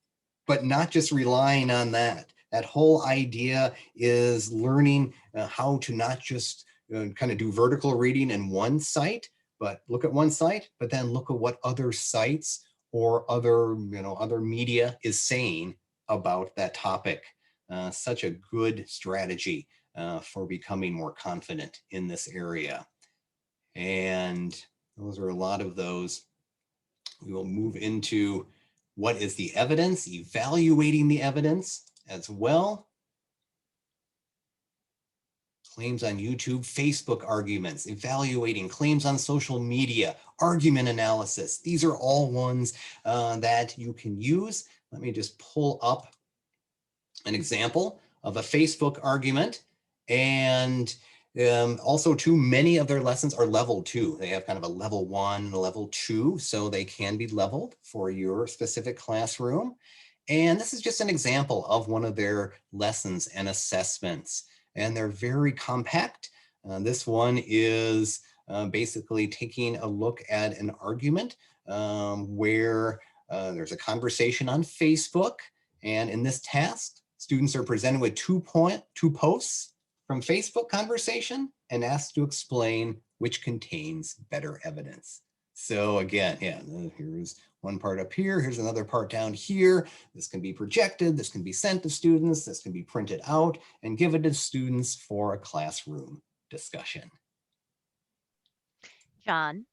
Speaker 2: but not just relying on that. That whole idea is learning how to not just kind of do vertical reading in one site, but look at one site, but then look at what other sites or other media is saying about that topic. Such a good strategy for becoming more confident in this area. And those are a lot of those. We will move into what is the evidence, evaluating the evidence as well. claims on YouTube, Facebook arguments, evaluating claims on social media, argument analysis. These are all ones that you can use. Let me just pull up an example of a Facebook argument. And also too, many of their lessons are level 2. They have kind of a level 1 and a level 2, so they can be leveled for your specific classroom. And this is just an example of one of their lessons and assessments. And they're very compact. This one is basically taking a look at an argument where there's a conversation on Facebook. And in this task, students are presented with two posts from Facebook conversation and asked to explain which contains better evidence. So again, yeah, here's one part up here, here's another part down here. This can be projected, this can be sent to students, this can be printed out and given to students for a classroom discussion.
Speaker 1: John,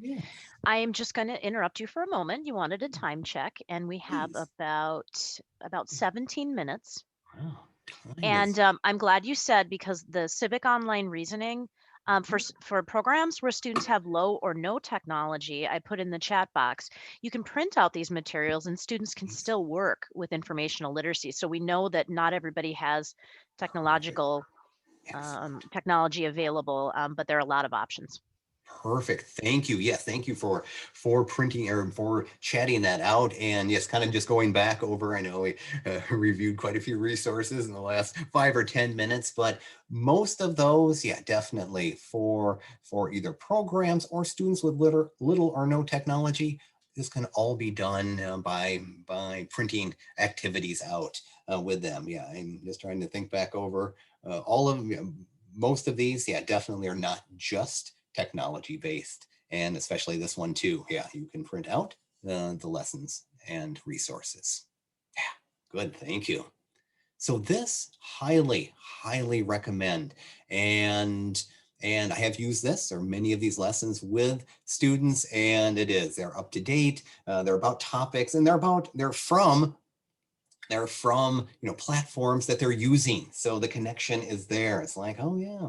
Speaker 2: Yeah.
Speaker 1: I am just going to interrupt you for a moment. You wanted a time check, and we have
Speaker 2: Please.
Speaker 1: about 17 minutes.
Speaker 2: Wow, time
Speaker 1: And
Speaker 2: is...
Speaker 1: I'm glad you said, because the civic online reasoning for programs where students have low or no technology, I put in the chat box, you can print out these materials and students can still work with informational literacy. So we know that not everybody has technological technology available, but there are a lot of options.
Speaker 2: Perfect. Thank you. Yes, thank you for printing or for chatting that out. And yes, kind of just going back over, I know we reviewed quite a few resources in the last 5 or 10 minutes, but most of those, yeah, definitely for either programs or students with little or no technology, this can all be done by printing activities out with them. Yeah, I'm just trying to think back over all of most of these. Yeah, definitely are not just technology based, and especially this one too. Yeah, you can print out the lessons and resources. Yeah, good, thank you. So this highly recommend, and I have used this or many of these lessons with students, and they're up to date, they're about topics, and they're from platforms that they're using, so the connection is there. It's like, oh yeah,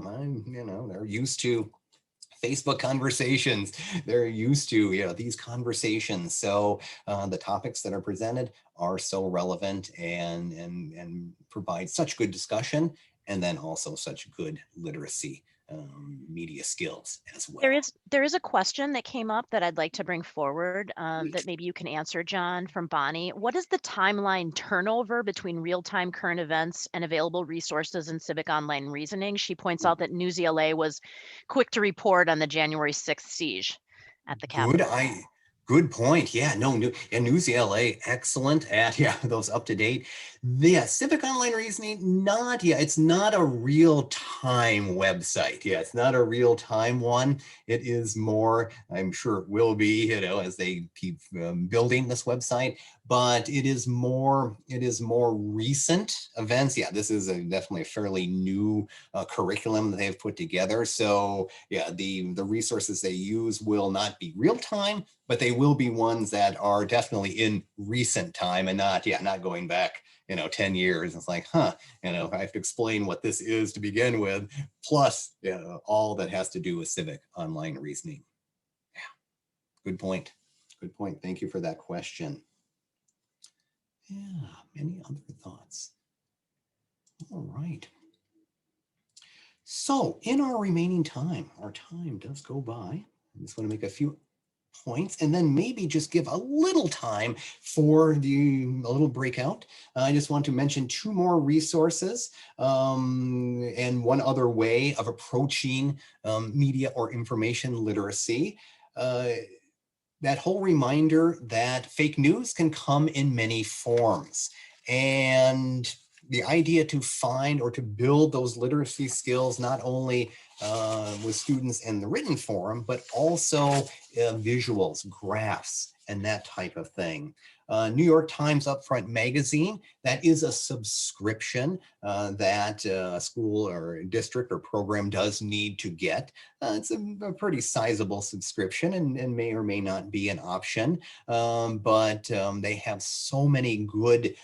Speaker 2: they're used to Facebook conversations. They're used to these conversations. So the topics that are presented are so relevant and provide such good discussion, and then also such good literacy media skills as well.
Speaker 1: There is a question that came up that I'd like to bring forward that maybe you can answer, John, from Bonnie. What is the timeline turnover between real-time current events and available resources in civic online reasoning? She points out that News ELA was quick to report on the January 6th siege at the Capitol.
Speaker 2: Good point. Yeah, News ELA, excellent at those up to date. Yeah, civic online reasoning, it's not a real time website. Yeah, it's not a real time one. It is more, I'm sure it will be, as they keep building this website, but it is more recent events. Yeah, this is definitely a fairly new curriculum that they've put together. So yeah, the resources they use will not be real time, but they will be ones that are definitely in recent time and not going back 10 years. It's like, I have to explain what this is to begin with, plus all that has to do with civic online reasoning. Yeah, good point. Good point. Thank you for that question. Yeah, many other thoughts. All right. So in our remaining time, our time does go by. I just want to make a few points and then maybe just give a little time for a little breakout. I just want to mention 2 more resources and one other way of approaching media or information literacy. That whole reminder that fake news can come in many forms, and the idea to find or to build those literacy skills, not only with students in the written form, but also visuals, graphs, and that type of thing. New York Times Upfront Magazine, that is a subscription that a school or district or program does need to get. It's a pretty sizable subscription and may or may not be an option, but they have so many good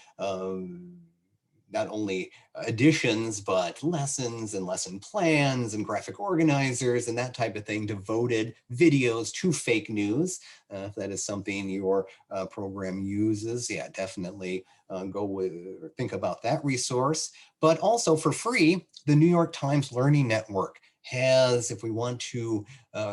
Speaker 2: not only editions, but lessons and lesson plans and graphic organizers and that type of thing, devoted videos to fake news. If that is something your program uses, yeah, definitely go with or think about that resource. But also for free, the New York Times Learning Network has, if we want to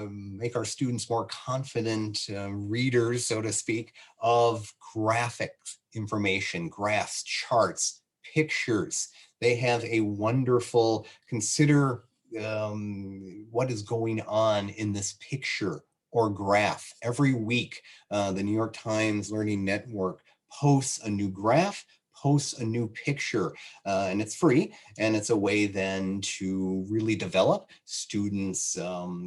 Speaker 2: make our students more confident readers, so to speak, of graphics information, graphs, charts, pictures. They have a wonderful consider what is going on in this picture or graph. Every week, the New York Times Learning Network posts a new graph, posts a new picture, and it's free. And it's a way then to really develop students'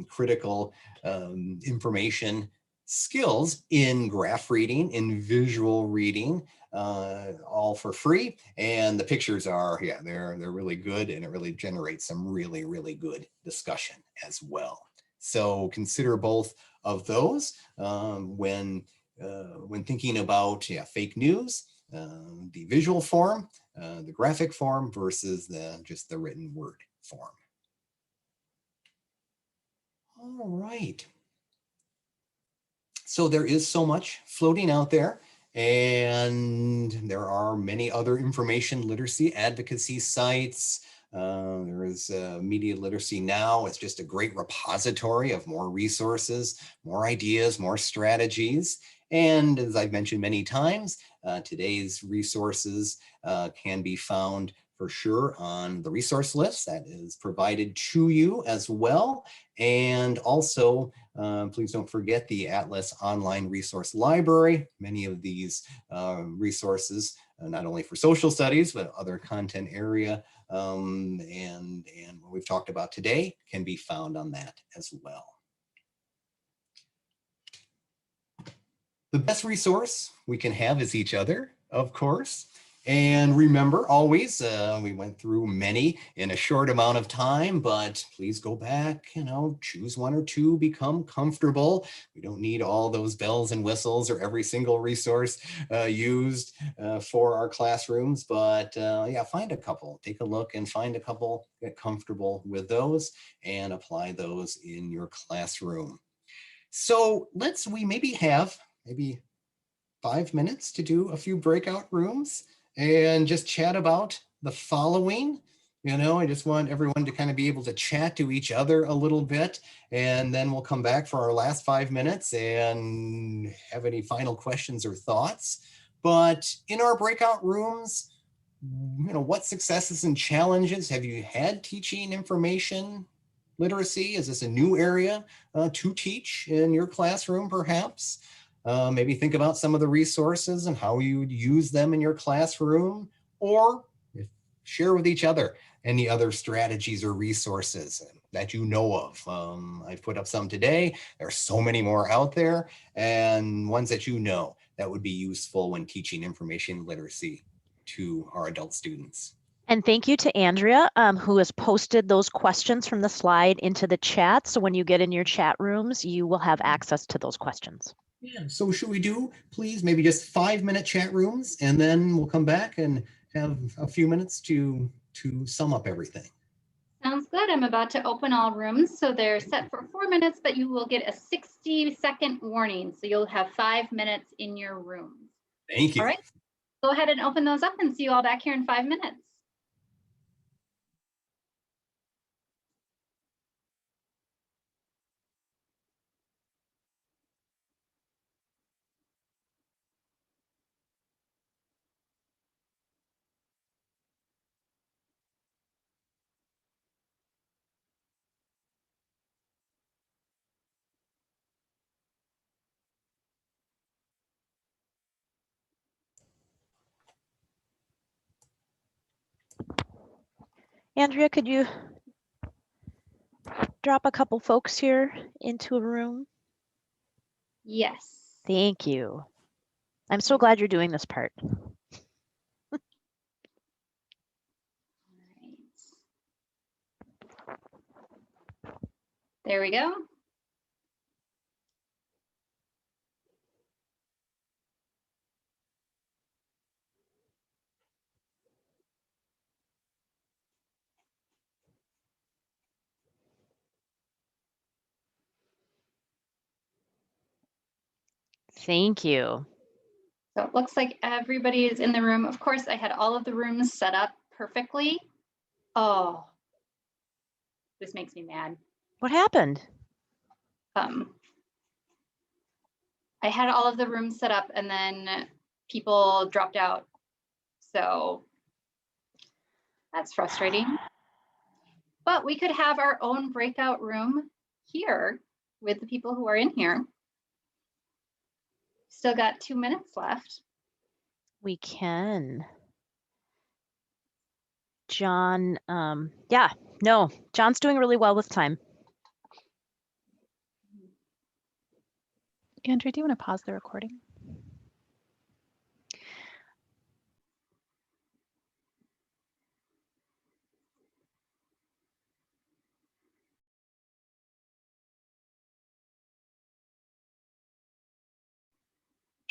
Speaker 2: critical information skills in graph reading, in visual reading, all for free. And the pictures are, yeah, they're really good, and it really generates some really, really good discussion as well. So consider both of those when thinking about fake news, the visual form, the graphic form versus just the written word form. All right. So there is so much floating out there, and there are many other information literacy advocacy sites. There is Media Literacy Now. It's just a great repository of more resources, more ideas, more strategies. And as I've mentioned many times, today's resources can be found for sure on the resource list that is provided to you as well. And also, please don't forget the Atlas Online Resource Library. Many of these resources, not only for social studies, but other content area and what we've talked about today can be found on that as well. The best resource we can have is each other, of course. And remember, always, we went through many in a short amount of time, but please go back, choose one or two, become comfortable. We don't need all those bells and whistles or every single resource used for our classrooms, but yeah, find a couple, take a look and find a couple, get comfortable with those and apply those in your classroom. So we maybe have 5 minutes to do a few breakout rooms and just chat about the following. I just want everyone to kind of be able to chat to each other a little bit, and then we'll come back for our last 5 minutes and have any final questions or thoughts. But in our breakout rooms, what successes and challenges have you had teaching information literacy? Is this a new area to teach in your classroom, perhaps? Maybe think about some of the resources and how you would use them in your classroom, or share with each other any other strategies or resources that you know of. I've put up some today. There are so many more out there, and ones that that would be useful when teaching information literacy to our adult students.
Speaker 1: And thank you to Andrea, who has posted those questions from the slide into the chat. So when you get in your chat rooms, you will have access to those questions.
Speaker 2: Yeah, so should we do, please, maybe just 5-minute chat rooms, and then we'll come back and have a few minutes to sum up everything.
Speaker 5: Sounds good. I'm about to open all rooms. So they're set for 4 minutes, but you will get a 60-second warning. So you'll have 5 minutes in your room.
Speaker 2: Thank you.
Speaker 5: All right, go ahead and open those up and see you all back here in 5 minutes.
Speaker 1: Andrea, could you drop a couple folks here into a room?
Speaker 5: Yes.
Speaker 1: Thank you. I'm so glad you're doing this part.
Speaker 5: There we go.
Speaker 1: Thank you.
Speaker 5: So it looks like everybody is in the room. Of course, I had all of the rooms set up perfectly. Oh, this makes me mad.
Speaker 1: What happened?
Speaker 5: I had all of the rooms set up and then people dropped out. So that's frustrating. But we could have our own breakout room here with the people who are in here. Still got 2 minutes left.
Speaker 1: We can. John, yeah, no, John's doing really well with time.
Speaker 6: Andrea, do you want to pause the recording?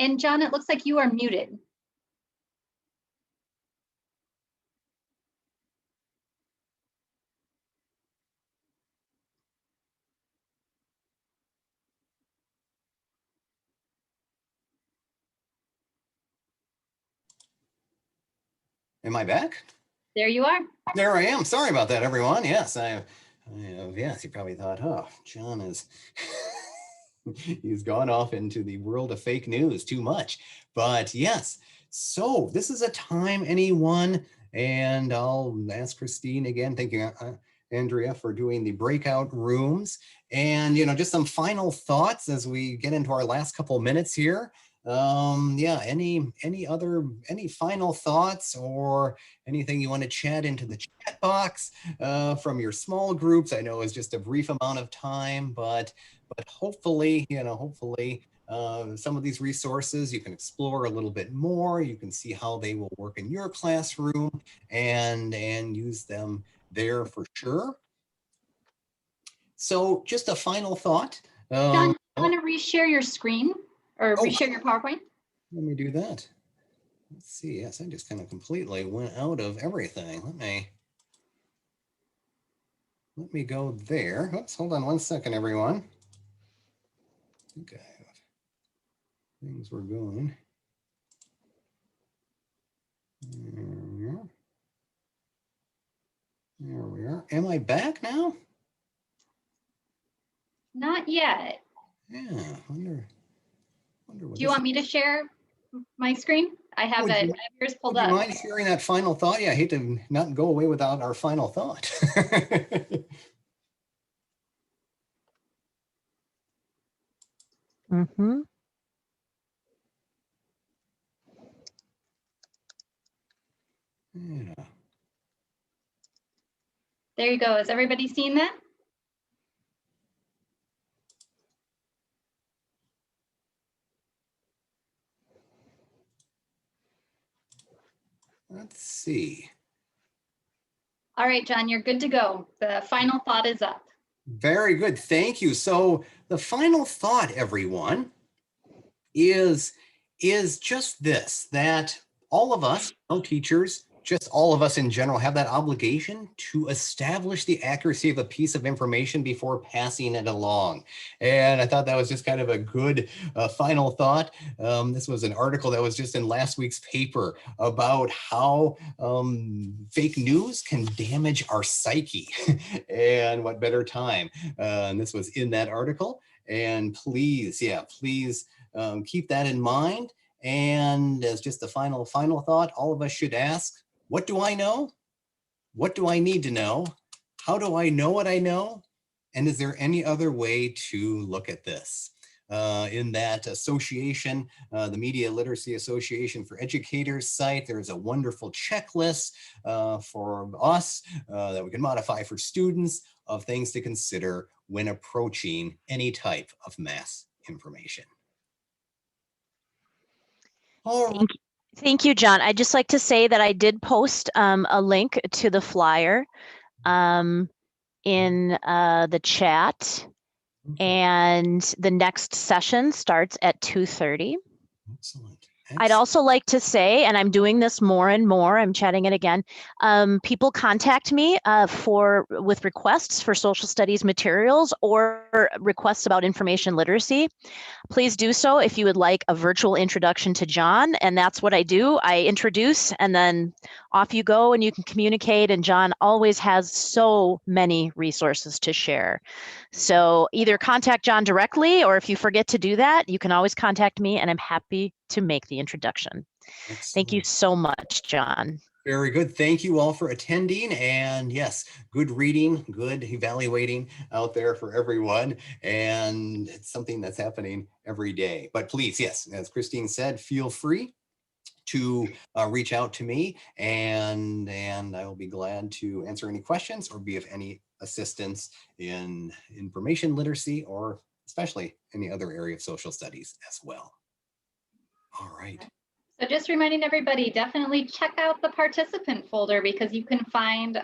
Speaker 5: And John, it looks like you are muted.
Speaker 2: Am I back?
Speaker 5: There you are.
Speaker 2: There I am. Sorry about that, everyone. Yes, yes, you probably thought, oh, John is, he's gone off into the world of fake news too much. But yes, so this is a time, anyone, and I'll ask Christine again, thank you, Andrea, for doing the breakout rooms. And, just some final thoughts as we get into our last couple minutes here. Yeah, any final thoughts or anything you want to chat into the chat box from your small groups? I know it's just a brief amount of time, but hopefully, some of these resources you can explore a little bit more. You can see how they will work in your classroom and use them there for sure. So just a final thought.
Speaker 5: John, you want to reshare your screen or reshare your PowerPoint?
Speaker 2: Let me do that. Let's see. Yes, I just kind of completely went out of everything. Let me go there. Oops, hold on one second, everyone. Okay. Things were going. There we are. Am I back now?
Speaker 5: Not yet.
Speaker 2: Yeah, wonder what.
Speaker 5: Do you want me to share my screen? I have it. Yours pulled up.
Speaker 2: Would you mind sharing that final thought? Yeah, I hate to not go away without our final thought.
Speaker 1: Mm-hmm.
Speaker 2: Yeah.
Speaker 5: There you go. Has everybody seen that?
Speaker 2: Let's see.
Speaker 5: All right, John, you're good to go. The final thought is up.
Speaker 2: Very good. Thank you. So the final thought, everyone, is just this, that all of us, no teachers, just all of us in general, have that obligation to establish the accuracy of a piece of information before passing it along. And I thought that was just kind of a good final thought. This was an article that was just in last week's paper about how fake news can damage our psyche. And what better time? And this was in that article. And please, keep that in mind. And as just the final thought, all of us should ask, what do I know? What do I need to know? How do I know what I know? And is there any other way to look at this? In that association, the Media Literacy Association for Educators site, there's a wonderful checklist for us that we can modify for students of things to consider when approaching any type of mass information.
Speaker 1: Thank you, John. I'd just like to say that I did post a link to the flyer in the chat, and the next session starts at 2:30.
Speaker 2: Excellent.
Speaker 1: I'd also like to say, and I'm doing this more and more, I'm chatting it again, people contact me with requests for social studies materials or requests about information literacy. Please do so if you would like a virtual introduction to John, and that's what I do. I introduce and then off you go and you can communicate, and John always has so many resources to share. So either contact John directly, or if you forget to do that, you can always contact me and I'm happy to make the introduction.
Speaker 2: Excellent.
Speaker 1: Thank you so much, John.
Speaker 2: Very good. Thank you all for attending. And yes, good reading, good evaluating out there for everyone. And it's something that's happening every day. But please, yes, as Christine said, feel free to reach out to me, and I will be glad to answer any questions or be of any assistance in information literacy, or especially any other area of social studies as well. All right.
Speaker 5: So just reminding everybody, definitely check out the participant folder, because you can find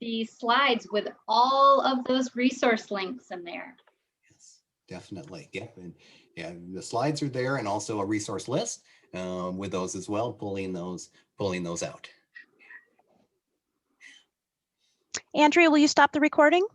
Speaker 5: the slides with all of those resource links in there.
Speaker 2: Yes, definitely. Yep. And yeah, the slides are there, and also a resource list with those as well, pulling those out.
Speaker 1: Andrea, will you stop the recording?